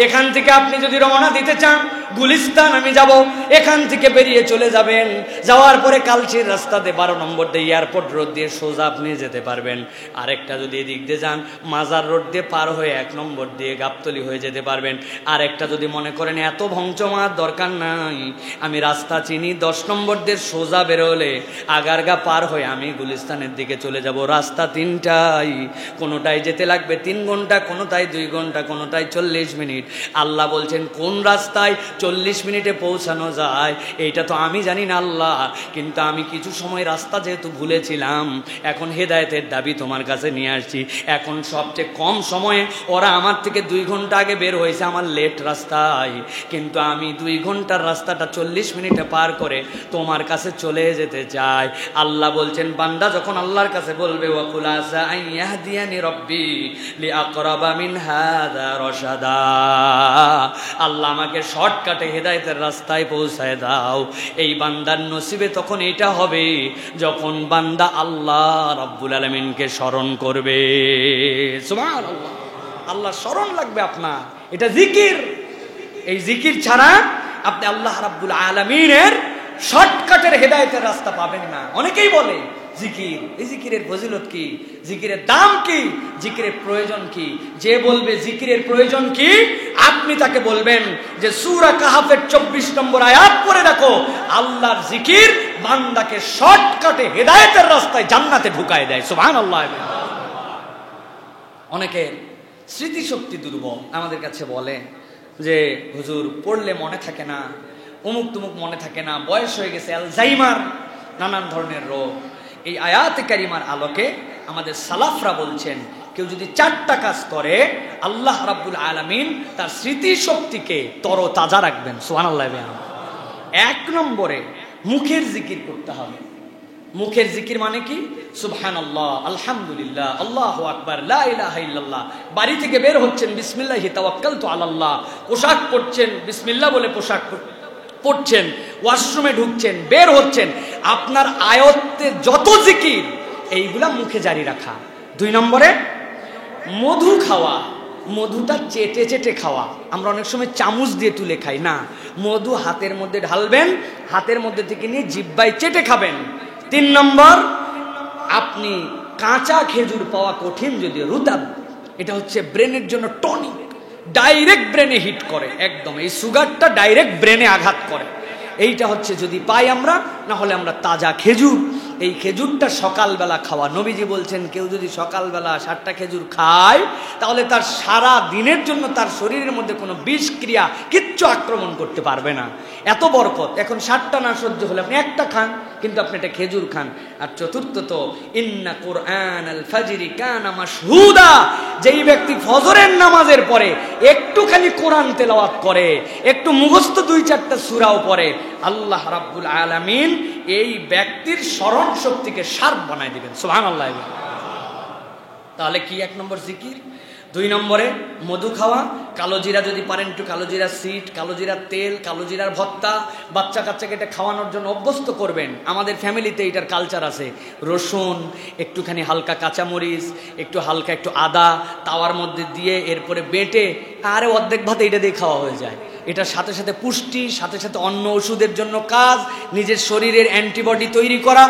এখান থেকে আপনি যদি রওনা দিতে চান, গুলিস্তান আমি যাব, এখান থেকে বেরিয়ে চলে যাবেন। যাওয়ার পরে কালচির রাস্তাতে 12 নম্বর দিয়ে এয়ারপোর্ট রোড দিয়ে সোজা আপনি যেতে পারবেন। আরেকটা যদি এদিক দিয়ে যান, মাজার রোড দিয়ে পার হয়ে 1 নম্বর দিয়ে গাবতলী হয়ে যেতে পারবেন। আরেকটা যদি মনে করেন এত ভংচমার দরকার নাই, আমি রাস্তা চিনি, 10 নম্বর দিয়ে সোজা বেরোলে আগারগা পার হয়ে আমি গুলিস্তানের দিকে চলে যাব। রাস্তা 3টাই, কোনোটাই যেতে লাগবে 3 ঘন্টা, কোনোটাই 2 ঘন্টা, কোনোটাই 40 মিনিট। আল্লাহ বলছেন কোন রাস্তায় 40 মিনিটে পৌঁছানো যায় এইটা তো আমি জানি না আল্লাহ, কিন্তু আমি কিছু সময় রাস্তা যেহেতু ভুলেছিলাম, এখন হেদায়েতের দাবি তোমার কাছে নিয়ে আসছি। এখন সবচেয়ে কম সময়ে ওরা আমার থেকে 2 ঘন্টা আগে বের হয়েছে আমার লেট রাস্তায়, কিন্তু আমি 2 ঘন্টার রাস্তাটা 40 মিনিটে পার করে তোমার কাছে চলে যেতে চাই। আল্লাহ বলছেন বান্দা যখন আল্লাহর কাছে বলবে ওয়াকুল আসা আন ইয়াহদিয়ানি রব্বি লিআকরাবা মিন হাযা রাশাদা, আল্লাহ আমাকে শর্টকাটে হেদায়েতের রাস্তায় পৌঁছায় দাও, এই বান্দার নসিবে তখন এটা হবে যখন বান্দা আল্লাহ রাব্বুল আলামিনকে স্মরণ করবে। সুবহানাল্লাহ, আল্লাহ স্মরণ লাগবে আপনার, এটা জিকির। এই জিকির ছাড়া আপনি আল্লাহ রাব্বুল আলামিনের শর্টকাটের হেদায়েতের রাস্তা পাবেন না। অনেকেই বলে জিকির, এই জিকিরের ফজিলত কি, জিকিরের দাম কি, জিকিরের প্রয়োজন কি? যে বলবে জিকিরের প্রয়োজন কি, আপনি তাকে বলবেন যে সূরা কাহাফের 24 নম্বর আয়াত পড়ে দেখো, আল্লাহর জিকির বান্দাকে শর্টকাটে হেদায়েতের রাস্তায় জান্নাতে ঢুকায় দেয়। সুবহানাল্লাহ। অনেকের স্মৃতিশক্তি দুর্বল, আমাদের কাছে বলে যে হুজুর পড়লে মনে থাকে না, অমুক তুমুক মনে থাকে না, বয়স হয়ে গেছে, অ্যালজাইমার, নানান ধরনের রোগ। এই আয়াতে কারিমার আলোকে আমাদের সালাফরা বলছেন কেউ যদি 4টা কাজ করে আল্লাহ রাব্বুল আলামিন তার স্মৃতিশক্তিকে তরতাজা রাখবেন। সুবহানাল্লাহ। 1 নম্বরে মুখের জিকির করতে হবে। মুখের জিকির মানে কি? সুবহানাল্লাহ, আলহামদুলিল্লাহ, আল্লাহু আকবার, লা ইলাহা ইল্লাল্লাহ। বাড়ি থেকে বের হচ্ছেন বিসমিল্লাহি তাওয়াক্কালতু আলাল্লাহ, পোশাক পরছেন বিসমিল্লাহ বলে পোশাক পড়ছেন, ওয়াশরুমে ঢুকছেন, বের হচ্ছেন, আপনার আয়ত্তে যত জিকির এইগুলা মুখে জারি রাখা। 2 নম্বরে মধু খাওয়া, মধুটা চেটে চেটে খাওয়া। আমরা অনেক সময় চামচ দিয়ে তুলে খাই না, মধু হাতের মধ্যে ঢালবেন, হাতের মধ্যে থেকে নিয়ে জিহ্বায় চেটে খাবেন। 3 নম্বর, আপনি কাঁচা খেজুর পাওয়া কঠিন, যদি রুতাব, এটা হচ্ছে ব্রেনের জন্য টনিক, ডাইরেক্ট ব্রেনে হিট করে, একদম এই সুগারটা ডাইরেক্ট ব্রেনে আঘাত করে। এইটা হচ্ছে যদি পাই আমরা, না হলে আমরা তাজা খেজুর, এই খেজুরটা সকালবেলা খাওয়া। নবীজি বলছেন কেউ যদি সকালবেলা 7টা খেজুর খায় তাহলে তার সারা দিনের জন্য তার শরীরের মধ্যে কোনো বিষ ক্রিয়া কিচ্ছু আক্রমণ করতে পারবে না, এত বরকত। এখন 7টা না সহ্য হলে আপনি 1টা খান, কিন্তু আপনি একটা খেজুর খান। আর চতুর্থত, ইন্না কুরআন আল ফাজরি কানা মাশহুদা, যেই ব্যক্তি ফজরের নামাজের পরে একটুখানি কোরআন তেলাওয়াত করে, একটু মুখস্থ 2-4টা সূরাও পড়ে, আল্লাহ রাব্বুল আলামিন এই ব্যক্তির স্মরণ শক্তিকে শার্প বানায় দিবেন। সুবহানাল্লাহ। তাহলে কি 1 নম্বর জিকির। 2 নম্বরে মধু খাওয়া, কালো জিরা যদি পারেন একটু কালো জিরা সিড, কালো জিরার তেল, কালো জিরার ভর্তা, বাচ্চা কাচ্চাকে এটা খাওয়ানোর জন্য অভ্যস্ত করবেন। আমাদের ফ্যামিলিতে এটার কালচার আছে। রসুন, একটুখানি হালকা কাঁচামরিচ, একটু হালকা একটু আদা তাওয়ার মধ্যে দিয়ে এরপরে বেটে, আরে অর্ধেক ভাতে এটা দিয়ে খাওয়া হয়ে যায়। এটার সাথে সাথে পুষ্টি, সাথে সাথে অন্য ওষুধের জন্য কাজ, নিজের শরীরের অ্যান্টিবডি তৈরি করা,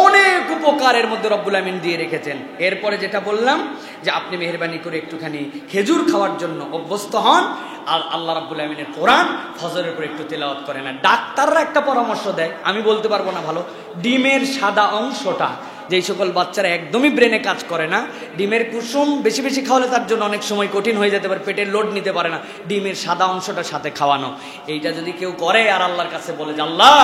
অনেক উপকার এর মধ্যে রব্বুল আমিন দিয়ে রেখেছেন। এরপরে যেটা বললাম যে আপনি মেহেরবানি করে একটুখানি খেজুর খাওয়ার জন্য অভ্যস্ত হন, আর আল্লাহ রাব্বুল আমিনের কোরআন ফজরের পর একটু তেলাওয়াত করেন। না, ডাক্তাররা একটা পরামর্শ দেয়, আমি বলতে পারবো না ভালো, ডিমের সাদা অংশটা, যেই সকল বাচ্চারা একদমই ব্রেনে কাজ করে না, ডিমের কুসুম বেশি বেশি খাওয়ালে তার জন্য অনেক সময় কঠিন হয়ে যেতে পারে, পেটের লোড নিতে পারে না, ডিমের সাদা অংশটা সাথে খাওয়ানো। এইটা যদি কেউ করে আর আল্লাহর কাছে বলে যে আল্লাহ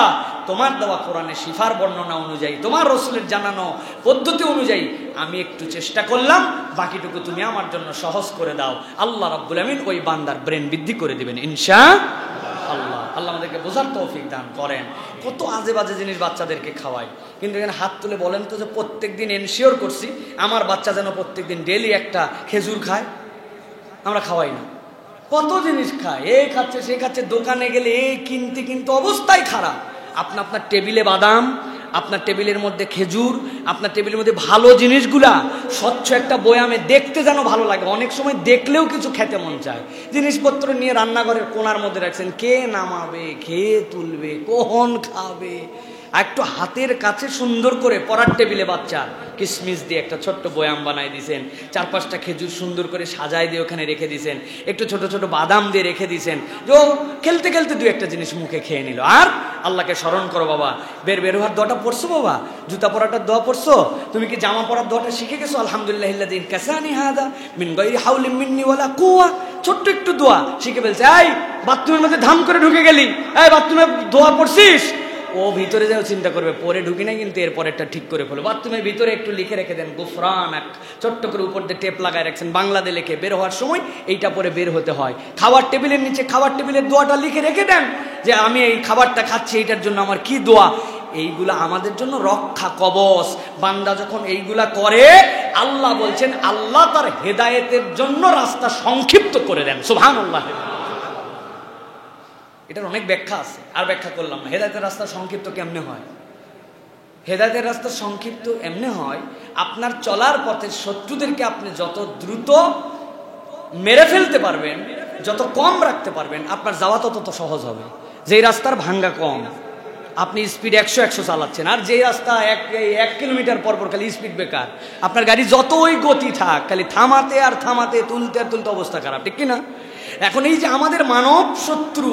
তোমার দেওয়া কোরআনে শিফার বর্ণনা অনুযায়ী, তোমার রসুলের জানানো পদ্ধতি অনুযায়ী আমি একটু চেষ্টা করলাম, বাকিটুকু তুমি আমার জন্য সহজ করে দাও, আল্লাহ রাব্বুল আমিন ওই বান্দার ব্রেন বৃদ্ধি করে দিবেন ইনশাআল্লাহ। আল্লাহ আমাদেরকে বোঝার তৌফিক দান করেন। কত আজে বাজে জিনিস বাচ্চাদেরকে খাওয়াই, কিন্তু এখানে হাত তুলে বলেন তো যে প্রত্যেকদিন এনশিওর করছি আমার বাচ্চা যেন প্রত্যেকদিন ডেলি একটা খেজুর খায়। আমরা খাওয়াই না, কত জিনিস খায়, এই খাচ্ছে সে খাচ্ছে, দোকানে গেলে এই কিনতে কিন্তু অবস্থাই খারাপ। আপনার টেবিলে বাদাম, আপনার টেবিলের মধ্যে খেজুর, আপনার টেবিলের মধ্যে ভালো জিনিসগুলা স্বচ্ছ একটা বয়ামে দেখতে যেন ভালো লাগে, অনেক সময় দেখলেও কিছু খেতে মন চায়। জিনিসপত্র নিয়ে রান্নাঘরের কোণার মধ্যে রাখছেন, কে নামাবে, কে তুলবে, কখন খাবে। একটু হাতের কাছে সুন্দর করে পড়ার টেবিলে বাচ্চা কিশমিশ দিয়ে একটা ছোট্ট বয়াম বানাই দিয়েছেন, 4-5টা খেজুর সুন্দর করে সাজাই দিয়ে ওখানে রেখে দিয়েছেন, একটু ছোট ছোট বাদাম দিয়ে রেখে দিয়েছেন, যে খেলতে খেলতে 2-1টা জিনিস মুখে খেয়ে নিল। আর আল্লাহকে স্মরণ করো বাবা, বের হওয়ার দোয়াটা পড়ছো বাবা, জুতা পরাটার দোয়া পড়ছো, তুমি কি জামা পরার দোয়াটা শিখে গেছো? আলহামদুলিল্লাহিল্লাযী কাসানি হাদা মিন গায়রি হাওলিন মিন্নি ওয়ালা কুওয়া, ছোট্ট একটু দোয়া শিখে ফেলছে। এই বাথরুমের মধ্যে ধাম করে ঢুকে গেলি, এই বাথরুমে দোয়া পড়ছিস? ও ভিতরে যাও চিন্তা করবে, পরে ঢুকি না কিন্তু এরপরেরটা ঠিক করে ফেলো। বাথরুমের ভিতরে একটু লিখে রেখে দেন গুফরান, এক ছোট্ট করে উপর দিয়ে টেপ লাগায় রাখছেন বাংলাতে লিখে, বের হওয়ার সময় এইটা পরে বের হতে হয়। খাবার টেবিলের নিচে খাবার টেবিলের দোয়াটা লিখে রেখে দেন, যে আমি এই খাবারটা খাচ্ছি এইটার জন্য আমার কি দোয়া। এইগুলা আমাদের জন্য রক্ষা কবচ। বান্দা যখন এইগুলা করে, আল্লাহ বলছেন আল্লাহ তার হেদায়েতের জন্য রাস্তা সংক্ষিপ্ত করে দেন। সুবহানাল্লাহ। এটার অনেক ব্যাখ্যা আছে, আর ব্যাখ্যা করলাম না। হেদায়েতের রাস্তা সংক্ষিপ্ত কেমনে হয়? হেদায়েতের রাস্তা সংক্ষিপ্ত এমনি হয়, আপনার চলার পথে শত্রুদেরকে আপনি যত দ্রুত মেরে ফেলতে পারবেন, যত কম রাখতে পারবেন, আপনার যাওয়া তত সহজ হবে। যেই রাস্তার ভাঙ্গা কম, আপনি স্পিড 100 চালাচ্ছেন, আর যেই রাস্তা 1 কিলোমিটার পর খালি স্পিড ব্রেকার, আপনার গাড়ি যতই গতি থাক, খালি থামাতে আর থামাতে, তুলতে আর তুলতে অবস্থা খারাপ, ঠিক কিনা? এখন এই যে আমাদের মানব শত্রু,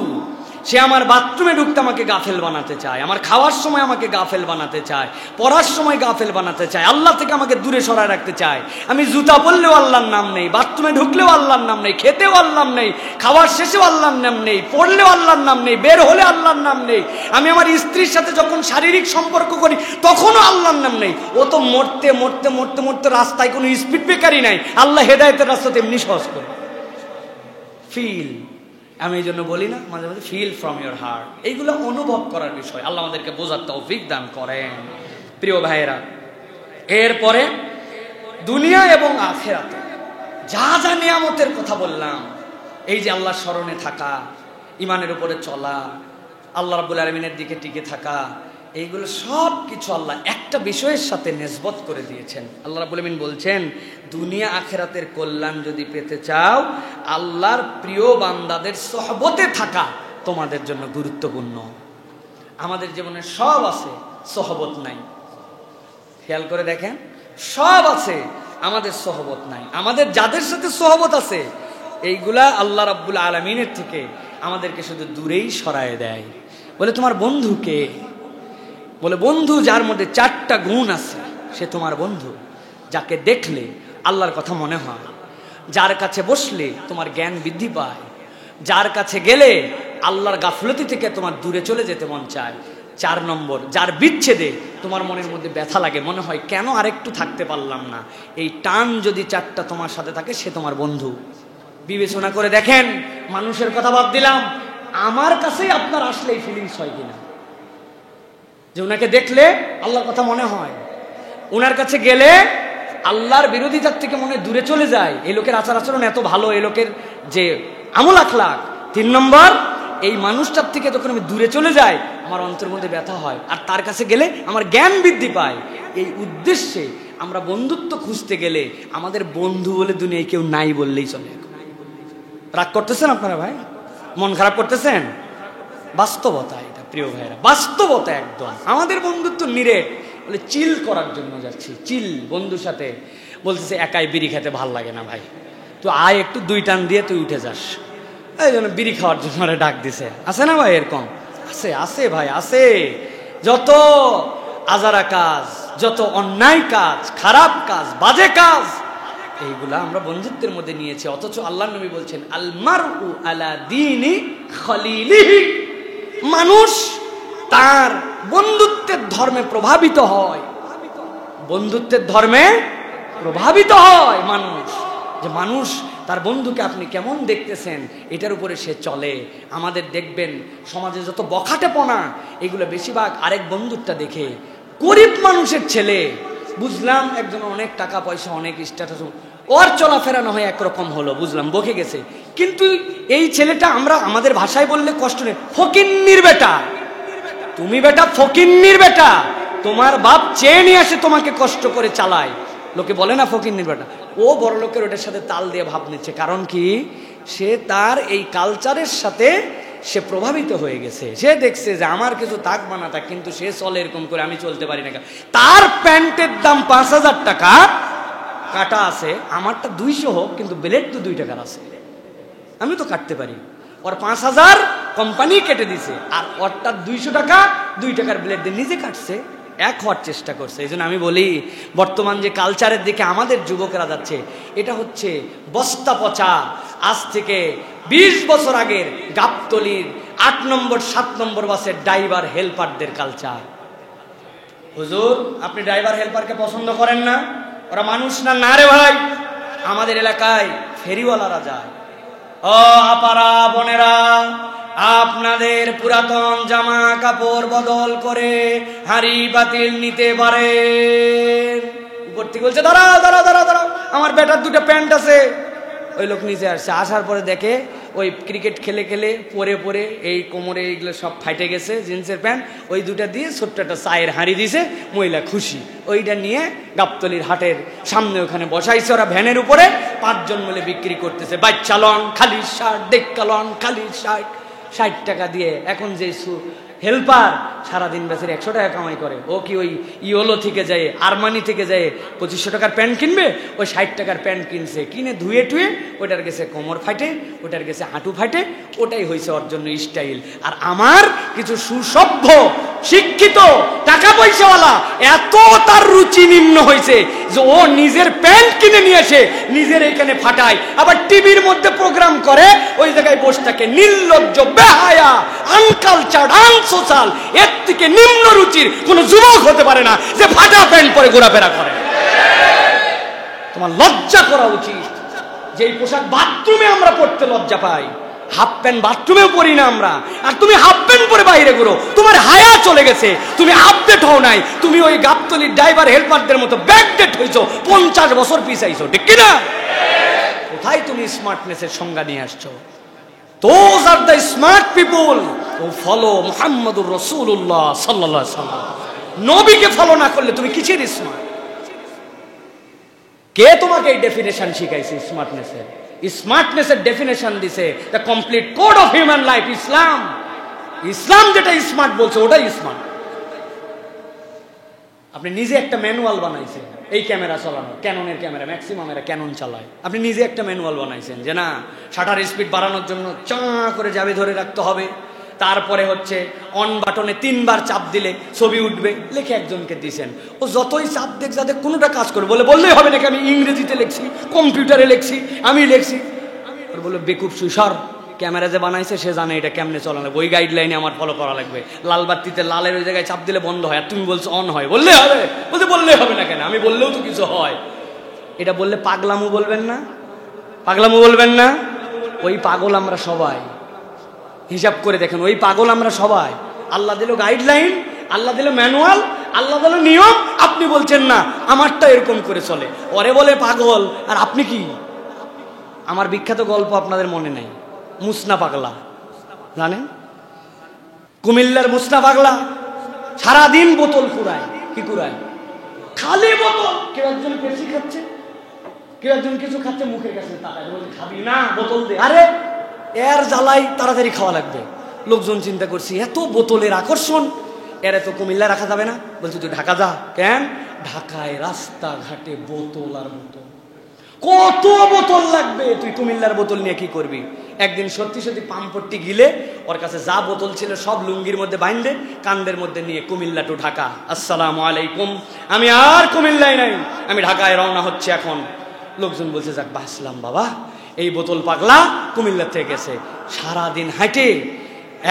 সে আমার বাথরুমে ঢুকতে আমাকে গাফেল বানাতে চায়, আমার খাওয়ার সময় আমাকে গাফেল বানাতে চায়, পড়ার সময় গাফেল বানাতে চায়, আল্লাহ থেকে আমাকে দূরে সরায় রাখতে চায়। আমি জুতা পরলেও আল্লাহর নাম নেই, বাথরুমে ঢুকলেও আল্লাহর নাম নেই, খেতেও আল্লাহর নেই, খাওয়ার শেষেও আল্লাহর নাম নেই, পড়লেও আল্লাহর নাম নেই, বের হলে আল্লাহর নাম নেই। আমি আমার স্ত্রীর সাথে যখন শারীরিক সম্পর্ক করি তখনও আল্লাহর নাম নেই। ও তো মরতে মরতে মরতে মরতে রাস্তায় কোনো স্পিড ব্রেকারই নাই। আল্লাহ হেদায়েতের রাস্তা তেমনি সহজ করে। ফিল, আমি এই জন্য বলি না মাঝে মাঝে, ফিল ফ্রম ইউর হার্ট। এইগুলো অনুভব করার বিষয়। আল্লাহ আমাদেরকে বোঝার তৌফিক দান করেন। প্রিয় ভাইয়েরা, এরপরে দুনিয়া এবং আখিরাতে যা যা নিয়ামতের কথা বললাম, এই যে আল্লাহর স্মরণে থাকা, ইমানের উপরে চলা, আল্লাহ রাব্বুল আলামিনের দিকে টিকে থাকা, এইগুলো সব কিছু আল্লাহ একটা বিষয়ের সাথে নিসবত করে দিয়েছেন। আল্লাহ রাব্বুল আলামিন বলছেন, দুনিয়া আখিরাতের কল্যাণ যদি পেতে চাও, আল্লাহর প্রিয় বান্দাদের সোহবতে থাকা তোমাদের জন্য গুরুত্বপূর্ণ। আমাদের জীবনে সব আছে, সোহবত নাই। খেয়াল করে দেখেন, সব আছে, আমাদের সোহবত নাই। আমাদের যাদের সাথে সোহবত আছে, এইগুলা আল্লাহ রাব্বুল আলামিনের থেকে আমাদেরকে শুধু দূরেই সরায় দেয়। বলে তোমার বন্ধু কে? বলে বন্ধু যার মধ্যে 4টা গুণ আছে, সে তোমার বন্ধু। যাকে দেখলে আল্লাহর কথা মনে হয়, যার কাছে বসলে তোমার জ্ঞান বৃদ্ধি পায়, যার কাছে গেলে আল্লাহর গাফলতি থেকে তোমার দূরে চলে যেতে মন চায়। 4 নম্বর, যার বিচ্ছেদে তোমার মনের মধ্যে ব্যথা লাগে, মনে হয় কেন আরেকটু থাকতে পারলাম না। এই টান যদি 4টা তোমার সাথে থাকে, সে তোমার বন্ধু। বিবেচনা করে দেখেন, মানুষের কথা বাদ দিলাম, আমার কাছেই আপনার আসলে এই ফিলিংস হয় কিনা, যে ওনাকে দেখলে আল্লাহর কথা মনে হয়, ওনার কাছে গেলে আল্লাহর বিরোধিতার থেকে মনে দূরে চলে যায়। এই লোকের আচার আচরণ এত ভালো, এই লোকের যে আমল আখলাক। 3 নম্বর, এই মানুষটার থেকে যখন আমি দূরে চলে যাই, আমার অন্তরের মধ্যে ব্যথা হয়, আর তার কাছে গেলে আমার জ্ঞান বৃদ্ধি পায়। এই উদ্দেশ্যে আমরা বন্ধুত্ব খুঁজতে গেলে আমাদের বন্ধু বলে দুনিয়ায় কেউ নাই বললেই চলে। রাগ করতেছেন আপনারা ভাই? মন খারাপ করতেছেন? বাস্তবতা এটা প্রিয় ভাইরা, বাস্তবতা একদম। আমাদের বন্ধুত্ব নিরে বলে চিল করার জন্য যাচ্ছি, চিল বন্ধুর সাথে। বলতেছে একাই বিড়ি খেতে ভাল লাগে না ভাই, তুই আয় একটু 2 টান দিয়ে তুই উঠে যাস। এই জন্য বিড়ি খাওয়ার জন্য আরে ডাক দিছে। আছে না ভাই এরকম? আছে, আছে ভাই, আছে। যত আজারা কাজ, যত অন্যায় কাজ, খারাপ কাজ, বাজে কাজ, এইগুলা আমরা বন্ধুত্বের মধ্যে নিয়েছি। অথচ আল্লাহর নবী বলছেন, আল মারউ আলা দীনি খলিলিহি, মানুষ তার বন্ধুত্বের ধর্মে প্রভাবিত হয়। বন্ধুত্বের ধর্মে প্রভাবিত হয় মানুষ, যে মানুষ তার বন্ধুকে আপনি কেমন দেখতেছেন এটার উপরে সে চলে। আমাদের দেখবেন সমাজে যত বখাটেপনা, এগুলো বেশিরভাগ আরেক বন্ধুত্বটা দেখে। গরিব মানুষের ছেলে, বুঝলাম একজন অনেক টাকা পয়সা, অনেক স্ট্যাটাস, ওর চলাফেরা না হয় একরকম হলো, বুঝলাম বকে গেছে, কিন্তু এই ছেলেটা আমরা আমাদের ভাষায় বললে কষ্ট নেই, ফকিন্নির বেটা। তুমি বেটা ফকিন্নির বেটা, তোমার বাপ চেয়ে নিয়ে আসে তোমাকে কষ্ট করে চালায়। লোকে বলে না ফকিন্নির বেটা, ও বড় লোকের ওটার সাথে তাল দিয়ে ভাব নিচ্ছে। কারণ কি, সে তার এই কালচারের সাথে সে প্রভাবিত হয়ে গেছে। সে দেখছে যে আমার কিছু থাক বা না থাক, কিন্তু সে চলে এরকম করে, আমি চলতে পারি না। তার প্যান্টের দাম 5,000 টাকা কাটা আছে, আমারটা 200 হোক, কিন্তু ব্লেড তো 2 টাকার আছে, আমি তো কাটতে পারি। ওর 5,000 কোম্পানি কেটে দিছে, আর ওরটা 200 টাকা 2 টাকার ব্লেড দিয়ে নিজে কাটছে, এক হওয়ার চেষ্টা করছে। এই জন্য আমি বলি, বর্তমান যে কালচারের দিকে আমাদের যুবকেরা যাচ্ছে, এটা হচ্ছে বস্তা পচা। আজ থেকে 20 বছর আগের গাবতলীর 8 নম্বর 7 নম্বর বাসের ড্রাইভার হেল্পারদের কালচার। হুজুর, আপনি ড্রাইভার হেল্পারকে পছন্দ করেন না? ওরা মানুষ না? না রে ভাই, আমাদের এলাকায় ফেরিওয়ালারা যায়। ও আপারা বোনেরা, আপনাদের পুরাতন জামা কাপড় বদল করে হাড়ি বাতিল নিতে পারেন। উপর থেকে বলছে দাঁড়াও দাঁড়াও দাঁড়াও দাঁড়াও, আমার বেটার 2টা প্যান্ট আছে। ওই লোক নিচে আসছে, আসার পরে দেখে ওই ক্রিকেট খেলে খেলে পরে পরে এই কোমরে এইগুলো সব ফাইটে গেছে, জিন্সের প্যান্ট। ওই 2টা দিয়ে ছোট্ট একটা চায়ের হাঁড়ি দিছে, মহিলা খুশি। ওইটা নিয়ে গাবতলীর হাটের সামনে ওখানে বসাইছে, ওরা ভ্যানের উপরে 5 জন মিলে বিক্রি করতেছে। বাচ্চা লন খালি শার্ট, ডেক্কা লন খালি শার্ট, 60 টাকা দিয়ে। এখন যে হেল্পার সারাদিন বেচারি 100 টাকা কামাই করে, ও কি ওই ইওলো থেকে যায়, আরমানি থেকে যায় 2500 টাকার প্যান্ট কিনবে? ওই 60 টাকার প্যান্ট কিনছে, কিনে ধুয়ে টুয়ে ওটার গেছে কোমর ফাটে, ওটার গেছে হাঁটু ফাটে, ওটাই হয়েছে ওর জন্য স্টাইল। আর আমার কিছু সুসভ্য শিক্ষিত টাকা পয়সাওয়ালা এত তার রুচি নিম্ন হয়েছে যে ও নিজের প্যান্ট কিনে নিয়ে এসে নিজের এখানে ফাটায়, আবার টিভির মধ্যে প্রোগ্রাম করে, ওই জায়গায় বসে থাকে। নির্লজ্জ, বেহায়া, আনকালচার্ড, আনসোশাল। এর থেকে নিম্ন রুচির কোন যুবক হতে পারে না যে ফাটা প্যান্ট পরে ঘোরাফেরা করে। তোমার লজ্জা করা উচিত। যে পোশাক বাথরুমে আমরা পড়তে লজ্জা পাই, হাফ প্যান্ট বাথরুমেও পরি না আমরা, আর তুমি হাফ প্যান্ট পরে বাইরে ঘুরো। তোমার হায়া চলে গেছে, তুমি আপডেট হও নাই। তুমি ওই গাবতলীর ড্রাইভার হেল্পারদের মতো ব্যাকডেট হইছো, 50 বছর পিছাইছো, ঠিক কিনা? কোথায় তুমি স্মার্টনেসের সংজ্ঞা নিয়ে আসছো? Those are the smart people who follow মুহাম্মদুর রাসূলুল্লাহ সাল্লাল্লাহু আলাইহি ওয়াসাল্লাম। নবীকে ফলো না করলে তুমি কিসের স্মার্ট? কে তোমাকে এই ডেফিনেশন শিখাইছে স্মার্টনেসের? স্মার্টনেসের ডেফিনেশন দিছে the complete code of human life, Islam. Islam যেটা স্মার্ট বলছে ওটাই স্মার্ট। আপনি নিজে একটা ম্যানুয়াল বানাইছেন, এই ক্যামেরা চালানো, ক্যাননের ক্যামেরা, ম্যাক্সিমাম এরা ক্যানন চালায়। আপনি নিজে একটা ম্যানুয়াল বানাইছেন যে না, শাটার স্পিড বাড়ানোর জন্য চা করে যাবে ধরে রাখতে হবে, তারপরে হচ্ছে অন বাটনে 3 বার চাপ দিলে ছবি উঠবে, লিখে একজনকে দিয়েছেন। ও যতই চাপ দেখ যাতে কোনোটা কাজ করে, বললেই হবে নাকি আমি ইংরেজিতে লিখছি, কম্পিউটারে লিখছি, আমি লিখছি। ওর বলে বেকুব সুসর, ক্যামেরা যে বানাইছে সে জানে এটা কেমনে চলানো, ওই গাইডলাইনে আমার ফলো করা লাগবে। লাল বাতিতে লালের ওই জায়গায় চাপ দিলে বন্ধ হয়, আর তুমি বলছো অন হয়, বললে হবে? বললেই হবে না কেন? আমি বললেও তো কিছু হয়। এটা বললে পাগলামু বলবেন না? পাগলামু বলবেন না? ওই পাগল আমরা সবাই। হিসাব করে দেখেন, ওই পাগল আমরা সবাই। আল্লাহ দিল গাইডলাইন, আল্লাহ দিল ম্যানুয়াল, আল্লাহ দিল নিয়ম, আপনি বলছেন না আমারটা এরকম করে চলে। ওরে বলে পাগল, আর আপনি কি? আমার বিখ্যাত গল্প আপনাদের মনে নাই, মুসনা পাগলা জানেন? কুমিল্লার মুসনা পাগলা সারাদিন বোতল কুড়ায়। কি কুড়ায়? খালি বোতল। কেউ একজন পেপসি খাচ্ছে, কেউ একজন কিছু খাচ্ছে, মুখের কাছে তাকায়, বলে খাবি না, বোতল দে। আরে এর জ্বালাই তাড়াতাড়ি খাওয়া লাগবে। লোকজন চিন্তা করছি এত বোতলের আকর্ষণ, এর এত কুমিল্লা রাখা যাবে না। বলছি তুই ঢাকা যা। কেন? ঢাকায় রাস্তাঘাটে বোতল আর বোতল, কত বোতল লাগবে, তুই কুমিল্লার বোতল নিয়ে কি করবি? একদিন সত্যি সত্যি পাম্পট্টি গিলে ওর কাছে যা বোতল ছিল সব লুঙ্গির মধ্যে বাইন্ধে কান্দের মধ্যে নিয়ে কুমিল্লা টু ঢাকা। আসসালামু আলাইকুম, আমি আর কুমিল্লায় নাই, আমি ঢাকায় রওনা হচ্ছে এখন। লোকজন বলছে যাক বাঁচলাম বাবা, এই বোতল পাগলা কুমিল্লা থেকে গেছে। সারাদিন হাঁটে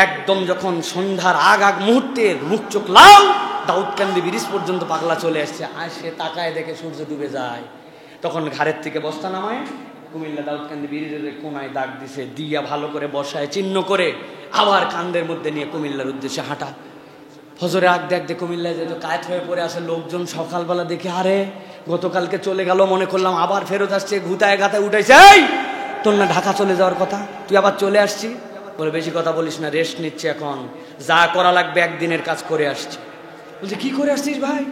একদম যখন সন্ধ্যার আগ মুহূর্তের মুখ চোখ লাল, দাউদকান্দি ব্রিজ পর্যন্ত পাগলা চলে আসছে। আসে তাকায় দেখে সূর্য ডুবে যায়, তখন ঘাড়ের থেকে বস্তা নামায় কুমিল্লা দাউদকান্দি ব্রিজের কোনায় দাগ দিছে, দিয়া ভালো করে বসায় চিহ্ন করে আবার কান্দের মধ্যে নিয়ে কুমিল্লার উদ্দেশ্যে হাঁটা। ফজরে আগ দেখতে কুমিল্লায় যেত কায়েত হয়ে পড়ে আসে লোকজন। সকালবেলা দেখে আরে গতকালকে চলে গেল, মনে করলাম আবার ফেরত আসছে, ঘুতায় গাতায় উঠাইছে। এই তোর না ঢাকা চলে যাওয়ার কথা, তুই আবার চলে আসছি? বলে বেশি কথা বলিস না, রেস্ট নিচ্ছে এখন, যা করা লাগবে একদিনের কাজ করে আসছি। বলছে কি করে আসছিস ভাই?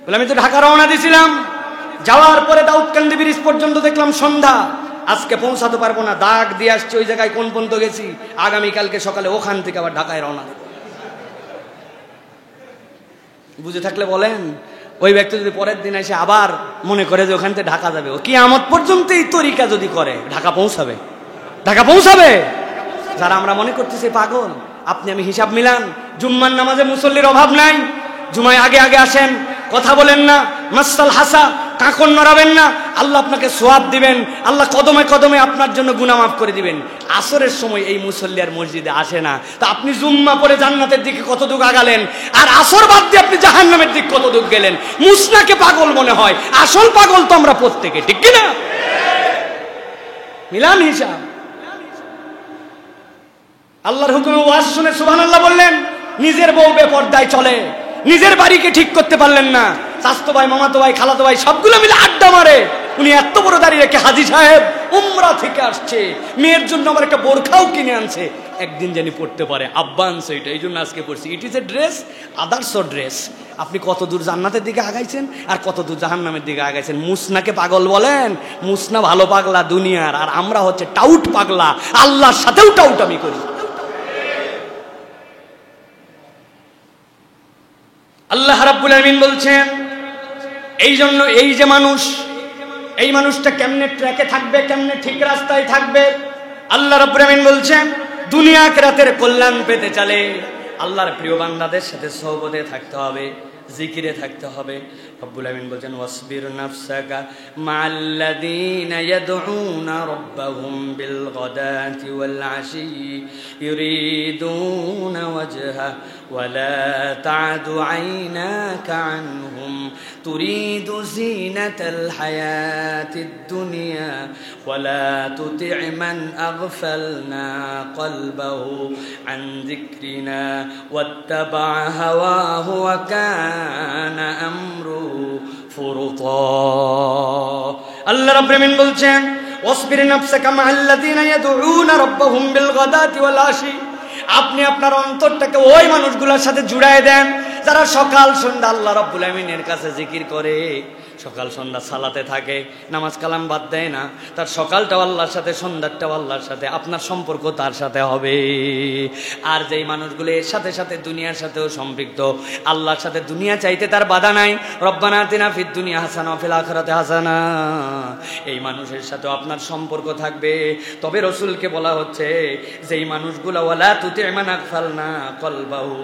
বলে আমি তো ঢাকা রওনা দিয়েছিলাম, যাওয়ার পরে দাউদকান্দি ব্রিজ পর্যন্ত দেখলাম সন্ধ্যা, আজকে পৌঁছাতে পারবো না, দাগ দিয়ে আসছি ওই জায়গায় কোন পর্যন্ত গেছি, আগামীকালকে সকালে ওখান থেকে আবার ঢাকায় রওনা দেব। বুঝে থাকলে বলেন, ওই ব্যক্তি যদি পরের দিন এসে আবার মনে করে যে ওখান থেকে ঢাকা যাবে, ও কিয়ামত পর্যন্ত এই তরিকা যদি করে ঢাকা পৌঁছাবে, ঢাকা পৌঁছাবে। যারা আমরা মনে করতেছি পাগল, আপনি আমি হিসাব মিলান, জুম্মার নামাজে মুসল্লির অভাব নাই, জুমায় আগে আগে আসেন, কথা বলেন না, মাসাল হাসা, কাকন নড়াবেন না, আল্লাহ আপনাকে সোয়াব দিবেন, আল্লাহ কদমে কদমে আপনার জন্য গুনাহ মাফ করে দিবেন। আসরের সময় এই মুসল্লি আর মসজিদে আসে না, তা আপনি জুম্মা পরে জান্নাতের দিকে কত দূর আগালেন, আর আসর বাদ দিয়ে আপনি জাহান্নামের দিকে কত দূর গেলেন। মুসনাকে পাগল মনে হয়, আসল পাগল তো আমরা প্রত্যেকে, ঠিক কিনা? মিলান হিসাব। আল্লাহর হুকুমে ওয়াজ শুনে সুবহানাল্লাহ বললেন, নিজের বউ বেপরদায় চলে, নিজের বাড়িকে ঠিক করতে পারলেন না, চাচতো ভাই, মামাতো ভাই, খালাতো ভাই সবগুলো মিলে আড্ডা মারে। উনি এত বড় দাঁড়িয়ে রেখে, হাজী সাহেব উমরা থেকে আসছে, মেয়ের জন্য আমার একটা বোরখাও কিনে আনছে, একদিন জানি পড়তে পারে, আব্বা আনছে এটা, এই জন্য আজকে পড়ছি। It is a dress, others dress. আপনি কত দূর জান্নাতের দিকে আগাইছেন আর কত দূর জাহান্নামের দিকে আগাইছেন। মুসনাকে পাগল বলেন, মুসনা ভালো পাগলা দুনিয়ার, আর আমরা হচ্ছে টাউট পাগলা, আল্লাহর সাথেও টাউট আমি করি। আল্লাহ রাব্বুল আলামিন বলছেন, এই জন্য এই যে মানুষ, এই মানুষটা কেমনে ট্র্যাকে থাকবে, কেমনে ঠিক রাস্তায় থাকবে, আল্লাহ রাব্বুল আলামিন বলছেন, দুনিয়া আখিরাতের কল্যাণ পেতে চাইলে আল্লাহর প্রিয় বান্দাদের সাথে সোহবতে থাকতে হবে, জিকিরে থাকতে হবে। রব্বুল আমিন বলেন, ওয়াসবির নাফসাকা মাআল্লাযীনা ইয়াদউনা রাব্বাহুম বিল গাদাতি ওয়াল আশি ইউরিদুনা ওয়াজহা ওয়া লা তা'দু আইনাকা আনহুম তুরিদু যিনাতাল হায়াতিদ দুনিয়া ওয়া লা তুতি' মান আগফালনা কলবাহু আন যিকরিনা ওয়াত্তাবা হাওয়াহু ওয়া কানা আমরু ফুরুতা। আল্লাহ রাব্বুল আমিন বলছেন, ওয়াসবির নাফসাকা মাআল্লাযীনা ইয়াদউনা রাব্বাহুম বিল গাদাতি ওয়াল আশি। আপনি আপনার অন্তরটাকে ওই মানুষগুলোর সাথে জুড়ায় দেন যারা সকাল সন্ধ্যা আল্লাহ রাব্বুল আমিনের কাছে জিকির করে, সকাল সন্ধ্যা সালাতে থাকে, নামাজ কালাম বাদ দেয় না, তার সকালটাও আল্লাহর সাথে, সন্ধ্যাটাও আল্লাহর সাথে, আপনার সম্পর্ক তার সাথে হবে। আর যেই মানুষগুলো এর সাথে সাথে দুনিয়ার সাথেও সম্পৃক্ত, আল্লাহর সাথে দুনিয়া চাইতে তার বাধা নাই, রব্বানা আতিনা ফিদ দুনিয়া হাসানা ওয়া ফিল আখিরাতি হাসানা, এই মানুষের সাথেও আপনার সম্পর্ক থাকবে। তবে রাসূলকে বলা হচ্ছে, যেই মানুষগুলো ওয়ালা তুতি' মান আগফালনা কলবাহু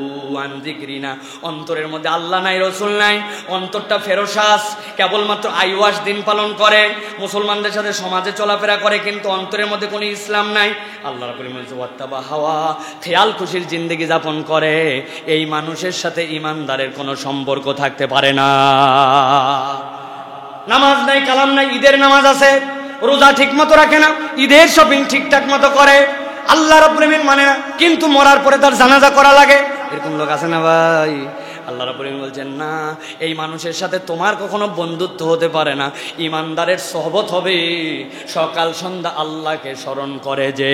আন যিকরিনা, অন্তরের মধ্যে আল্লাহ নাই, রাসূল নাই, অন্তরটা ফেরোসাস, কেবলমাত্র আইওয়াস দিন পালন করে, মুসলমানদের সাথে সমাজে চলাফেরা করে, কিন্তু অন্তরের মধ্যে কোনো ইসলাম নাই, আল্লাহ রাব্বুল আলামিন বলেন ওয়াত্তাবা হাওয়া, খেয়াল খুশির জিন্দেগি যাপন করে, এই মানুষের সাথে ইমানদারের কোনো সম্পর্ক থাকতে পারে না। নামাজ নাই, কালাম নাই, ঈদের নামাজ আছে, রোজা ঠিক মতো রাখে না, ঈদের শপিং ঠিকঠাক মতো করে, আল্লাহ রাব্বুল আলামিন মানে না, কিন্তু মরার পরে তার জানাজা করা লাগে, এরকম লোক আছে না ভাই? আল্লাহ রাব্বুল আলামিন বলছেন, না, এই মানুষের সাথে তোমার কখনো বন্ধুত্ব হতে পারে না। ইমানদারের সোহবত হবে সকাল সন্ধ্যা আল্লাহকে স্মরণ করে, যে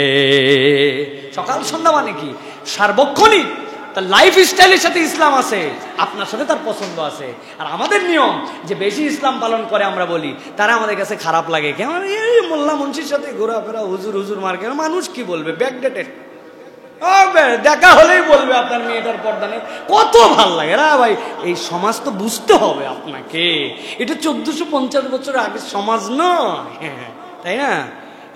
সকাল সন্ধ্যা মানে কি, সার্বক্ষণিক তার লাইফ স্টাইলের সাথে ইসলাম আছে, আপনার সাথে তার পছন্দ আছে। আর আমাদের নিয়ম যে বেশি ইসলাম পালন করে আমরা বলি, তারা আমাদের কাছে খারাপ লাগে, কেমন এই মোল্লা মুন্সির সাথে ঘোরাফেরা, হুজুর হুজুর মার্কে, মানুষ কি বলবে, ব্যাকডেটেড, দেখা হলেই বলবে আপনার মেয়েটার পর্দা নেই, কত ভাল লাগে না ভাই। এই সমাজ তো বুঝতে হবে আপনাকে, এটা 1450 বছর আগের সমাজ নয়, তাই না?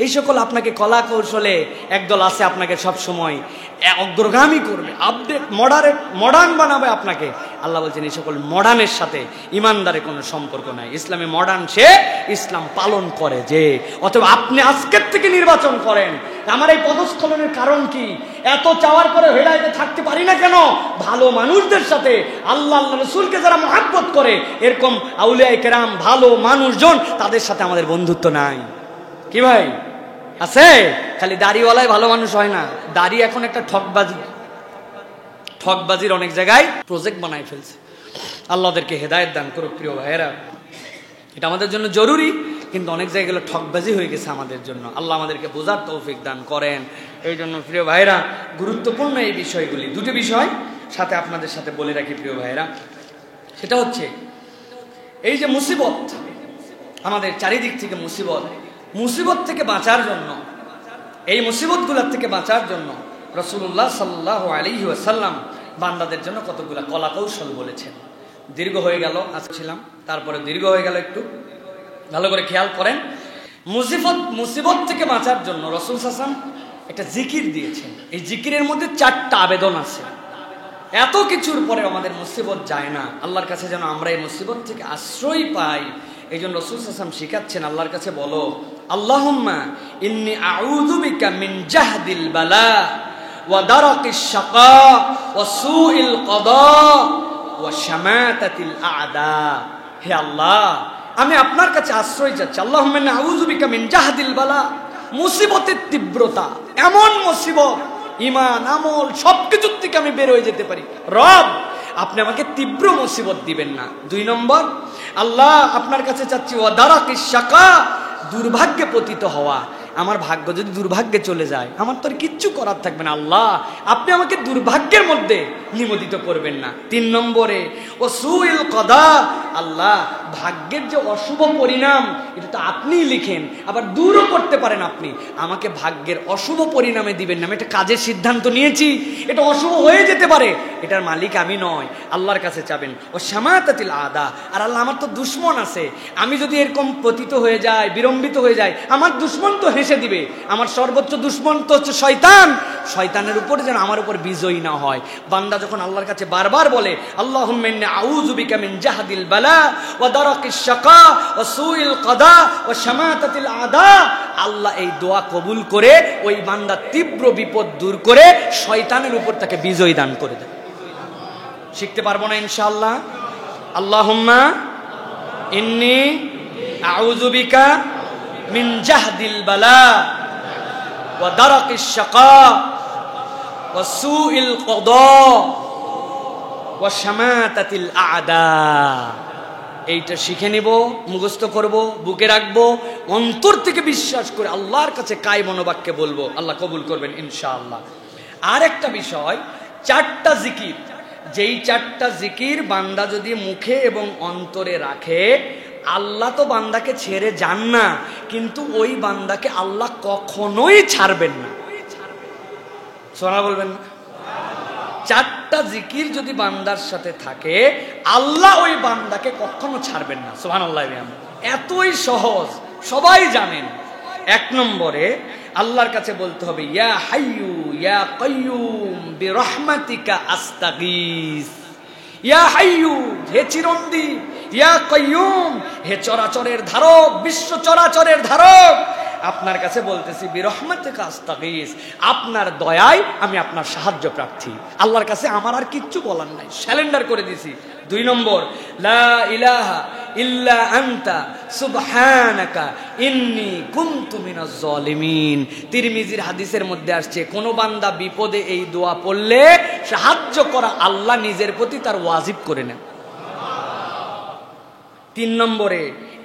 এই সকল আপনাকে কলা কৌশলে একদল আছে, আপনাকে সব সময় অগ্রগামী করবে, আপডেট মডার্ন বানাবে আপনাকে। আল্লাহ বলছেন, এই সকল মডার্নের সাথে ইমানদারের কোনো সম্পর্ক নাই। ইসলামে মডার্ন সে ইসলাম পালন করে যে। অথবা আপনি আজকের থেকে নির্বাচন করেন, আমার এই পদস্খলনের কারণ কি, এত চাওয়ার পরে হেদায়েতে থাকতে পারি না কেন? ভালো মানুষদের সাথে, আল্লাহ আল্লাহ রাসূলকে যারা মহব্বত করে, এরকম আউলিয়ায়ে কেরাম ভালো মানুষজন, তাদের সাথে আমাদের বন্ধুত্ব নাই। কি ভাই আছে? খালি দাড়িওয়ালায় ভালো মানুষ হয় না, দাড়ি এখন একটা ঠকবাজির অনেক জায়গায় প্রজেক্ট বানাই ফেলছে। আল্লাহ ওদেরকে হেদায়েত দান করুক। প্রিয় ভাইয়েরা, এটা আমাদের জন্য জরুরি, কিন্তু অনেক জায়গায় গেলে ঠকবাজি হয়ে গেছে আমাদের জন্য। আল্লাহ আমাদেরকে বোঝার তৌফিক দান করেন। এই জন্য প্রিয় ভাইয়েরা, গুরুত্বপূর্ণ এই বিষয়গুলি, দুটি বিষয় সাথে আপনাদের সাথে বলে রাখি প্রিয় ভাইয়েরা। সেটা হচ্ছে এই যে মুসিবত, আমাদের চারিদিক থেকে মুসিবত থেকে বাঁচার জন্য, এই মুসিবতগুলোর থেকে বাঁচার জন্য রাসূলুল্লাহ সাল্লাল্লাহু আলাইহি ওয়াসাল্লাম বান্দাদের জন্য কতগুলা কলা কৌশল বলেছেন। দীর্ঘ হয়ে গেল আসছিলাম, তারপরে দীর্ঘ হয়ে গেল, একটু ভালো করে খেয়াল করেন। মুসিবত থেকে বাঁচার জন্য রাসূল সাল্লাল্লাহু আলাইহি ওয়াসাল্লাম একটা জিকির দিয়েছেন। এই জিকিরের মধ্যে 4টা আবেদন আছে। এত কিছুর পরে আমাদের মুসিবত যায় না, আল্লাহর কাছে যেন আমরা এই মুসিবত থেকে আশ্রয় পাই। এই জন্য রাসূল সাল্লাল্লাহু আলাইহি ওয়াসাল্লাম শিখাচ্ছেন, আল্লাহর কাছে বলো, আল্লাহুম্মা ইন্নী আউযু বিকা মিন জাহদিল বালা ওয়া দারাকিশ শাকা ওয়া সুইল কদা ওয়া শামাতাতিল আ'দা। হে আল্লাহ, আমি আপনার কাছে আশ্রয় চাচ্ছি। আল্লাহুম্মা ইন্নী আউযু বিকা মিন জাহদিল বালা, মুসিবতের তীব্রতা, এমন মুসিবত ঈমান আমল সবকিছুর থেকে আমি বের হয়ে যেতে পারি। রব, আপনি আমাকে তীব্র মুসিবত দিবেন না। 2 নম্বর, আল্লাহ আপনার কাছে চাচ্ছি ওয়া দারাকিশ শাকা, দুর্ভাগ্যে পতিত হওয়া। আমার ভাগ্য যদি দুর্ভাগ্যে চলে যায়, আমার তো আর কিচ্ছু করার থাকবে না। আল্লাহ, আপনি আমাকে দুর্ভাগ্যের মধ্যে নিমজ্জিত করবেন না। 3 নম্বরে ও সুইল কদা, আল্লাহ ভাগ্যের যে অশুভ পরিণাম এটা তো আপনিই লিখেন, আবার দূরও করতে পারেন আপনি। আমাকে ভাগ্যের অশুভ পরিণামে দিবেন না। আমি একটা কাজের সিদ্ধান্ত নিয়েছি, এটা অশুভ হয়ে যেতে পারে, এটার মালিক আমি নয়, আল্লাহর কাছে চাবেন। ও শামাতাতিল আ'দা, আর আল্লাহ আমার তো দুশমন আছে, আমি যদি এরকম পতিত হয়ে যাই, বিড়ম্বিত হয়ে যাই, আমার দুশমন তো হেসে দিবে। আমার সর্বোচ্চ দুশমন তো হচ্ছে শয়তান, শয়তানের উপর যেন আমার উপর বিজয়ী না হয়। বান্দা যখন আল্লাহর কাছে বারবার বলে আল্লাহুম্মা ইন্নী আউযু বিকা মিন জাহদিল বালা ওয়া দারাকিশ শাকা ওয়া সুইল কদা ওয়া শামাতাতিল আ'দা, আল্লাহ এই দোয়া কবুল করে ওই বান্দার তীব্র বিপদ দূর করে শয়তানের উপর তাকে বিজয় দান করে দেয়। শিখতে পারবো না ইনশাআল্লাহ? আল্লাহুম্মা ইন্নী আউযু বিকা মিন জাহদিল বালা ওয়া দারাকিশ শাকা ওয়া সুইল কদা ওয়া শামাতাতিল আ'দা। এইটা শিখে নিব, মুখস্থ করব, বুকে রাখবো, অন্তর থেকে বিশ্বাস করে আল্লাহর কাছে কায় মনোবাক্যে বলবো, আল্লাহ কবুল করবেন ইনশাআল্লাহ। আর একটা বিষয়, 4টা জিকির, যেই 4টা জিকির বান্দা যদি মুখে এবং অন্তরে রাখে, আল্লাহ তো বান্দাকে ছেড়ে যান না, কিন্তু ওই বান্দাকে আল্লাহ কখনোই ছাড়বেন না। সুবহানাল্লাহ বলবেন না? 4টা জিকির যদি বান্দার সাথে থাকে, আল্লাহ ওই বান্দাকে কখনো ছাড়বেন না। সুবহানাল্লাহ। এতই সহজ, সবাই জানেন। 1 নম্বরে আল্লাহর কাছে বলতে হবে ইয়া হাইয়ু ইয়া কাইয়ুম বিরহমাতিকা আস্তাগীস। ইয়া হাইয়ু, হে চিরঞ্জীব, ইয়া কাইয়ুম, হে চরাচরের ধারক, বিশ্ব চরাচরের ধারক, আপনার কাছে বলতেছি বিরহমাতিকা আস্তাগীস, আপনার দয়ায় আমি আপনার সাহায্য প্রার্থী। আল্লাহর কাছে আমার আর কিচ্ছু বলার নাই, স্যালেন্ডার করে দিছি। 2 নম্বর, লা ইলাহা ইল্লা আনতা সুবহানাকা ইন্নী কুনতু মিনাজ জালিমিন। তিরমিজির হাদিসের মধ্যে আসছে, কোন বান্দা বিপদে এই দোয়া পড়লে সাহায্য করা আল্লাহ নিজের প্রতি তার ওয়াজিব করে নেন। 3 নম্বরে,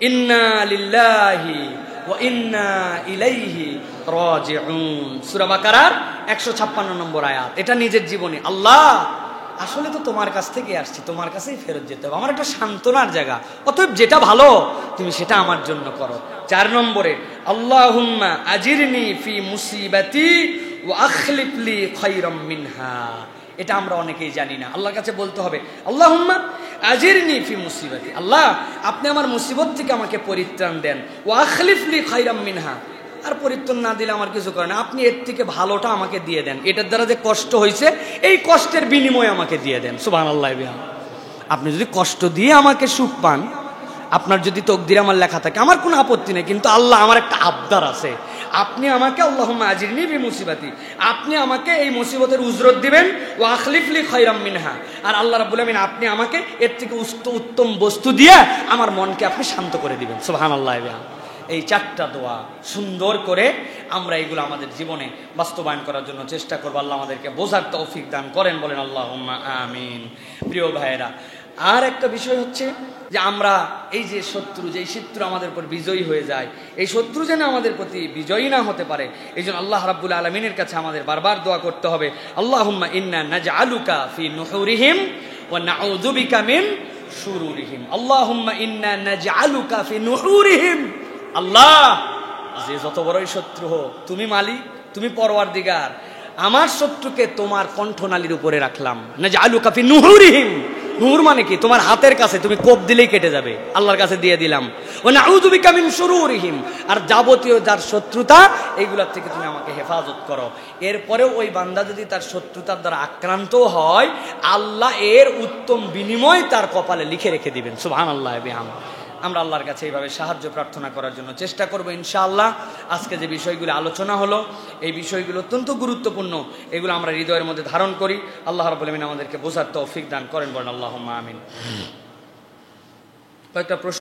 ইন্না লিল্লাহি ওয়া ইন্না ইলাইহি রাজিউন, সূরা বাকারার 156 নম্বর আয়াত। এটা নিজের জীবনে, আল্লাহ আসলে তো তোমার কাছ থেকে আসছি, তোমার কাছেই ফেরত যেতে হবে, আমার একটা সান্ত্বনার জায়গা, অতএব যেটা ভালো তুমি সেটা আমার জন্য করো। 4 নম্বরে, আল্লাহুম্মা আজিরনি ফি মুসিবাতি ওয়া আখলিফ লি খায়রাম মিনহা। এটা আমরা অনেকেই জানি না, আল্লাহর কাছে বলতে হবে আল্লাহুম্মা আজিরনি ফি মুসিবাতি, আল্লাহ আপনি আমার মুসিবত থেকে আমাকে পরিত্রাণ দেন, ওয়া আখলিফ লি খায়রাম মিনহা, আর পরিত্রাণ না দিলে আমার কিছু করে না, আপনি এর থেকে ভালোটা আমাকে দিয়ে দেন, এটার দ্বারা যে কষ্ট হয়েছে এই কষ্টের বিনিময়ে আমাকে দিয়ে দেন। সুবহানাল্লাহ। আপনি যদি কষ্ট দিয়ে আমাকে সুখ পান, আপনার যদি তকদিরে আমার লেখা থাকে, আমার কোনো আপত্তি নেই, কিন্তু আল্লাহ আমার একটা আবদার আছে, আপনি আমাকে আল্লাহুম্মা আজিরনি ফি মুসিবাতি, আপনি আমাকে এই মুসিবতের উজরত দিবেন, ওয়া আখলিফ লি খায়রাম মিনহা, আর আল্লাহ রাব্বুল আমিন আপনি আমাকে এর থেকে উত্তম বস্তু দিয়ে আমার মনকে আপনি শান্ত করে দিবেন। সুবহানাল্লাহ। এই 4টা দোয়া সুন্দর করে আমরা এগুলো আমাদের জীবনে বাস্তবায়ন করার জন্য চেষ্টা করব। আল্লাহ আমাদেরকে বোঝার তৌফিক দান করেন, বলেন আল্লাহুম্মা আমিন। প্রিয় ভাইয়েরা, আর একটা বিষয় হচ্ছে যে আমরা এই যে শত্রু, যেই শত্রু আমাদের উপর বিজয়ী হয়ে যায়, এই শত্রু যেন আমাদের প্রতি বিজয়ী না হতে পারে, এই জন্য আল্লাহ রাব্বুল আলামিনের কাছে আমাদের বারবার দোয়া করতে হবে, আল্লাহুম্মা ইন্না নাজআলুকা ফি নুহুরিহিম ওয়া নাউযু বিকা মিন শুরুরিহিম আল্লাহুম্মা ইন্না নাজআলুকা ফি নুহুরিহিম। আল্লাহ, যে যত বড়ই শত্রু হোক, তুমি মালিক, তুমি পরওয়ারদিগার, আমার শত্রুকে তোমার কণ্ঠনালীর উপরে রাখলাম। নাজআলুকা ফি নুহুরিহিম, নুহুর মানে কি? তোমার হাতের কাছে, তুমি কোপ দিলেই কেটে যাবে, আল্লাহর কাছে দিয়ে দিলাম। ওয়া নাউযু বিকা মিন শুরুরিহিম, আর যাবতীয় যার শত্রুতা এইগুলোর থেকে তুমি আমাকে হেফাজত করো। এরপরেও ওই বান্দা যদি তার শত্রুতার দ্বারা আক্রান্ত হয়, আল্লাহ এর উত্তম বিনিময় তার কপালে লিখে রেখে দিবেন। সুবহানাল্লাহ বিহামদিহি। আমরা আল্লাহর কাছে এইভাবে সাহায্য প্রার্থনা করার জন্য চেষ্টা করব ইনশাআল্লাহ। আজকে যে বিষয়গুলো আলোচনা হলো, এই বিষয়গুলো অত্যন্ত গুরুত্বপূর্ণ, এগুলো আমরা হৃদয়ের মধ্যে ধারণ করি। আল্লাহ রাব্বুল আমিন আমাদেরকে বোঝার তৌফিক দান করেন, বলেন আল্লাহুম্মা আমিন। কয়েকটা প্রশ্ন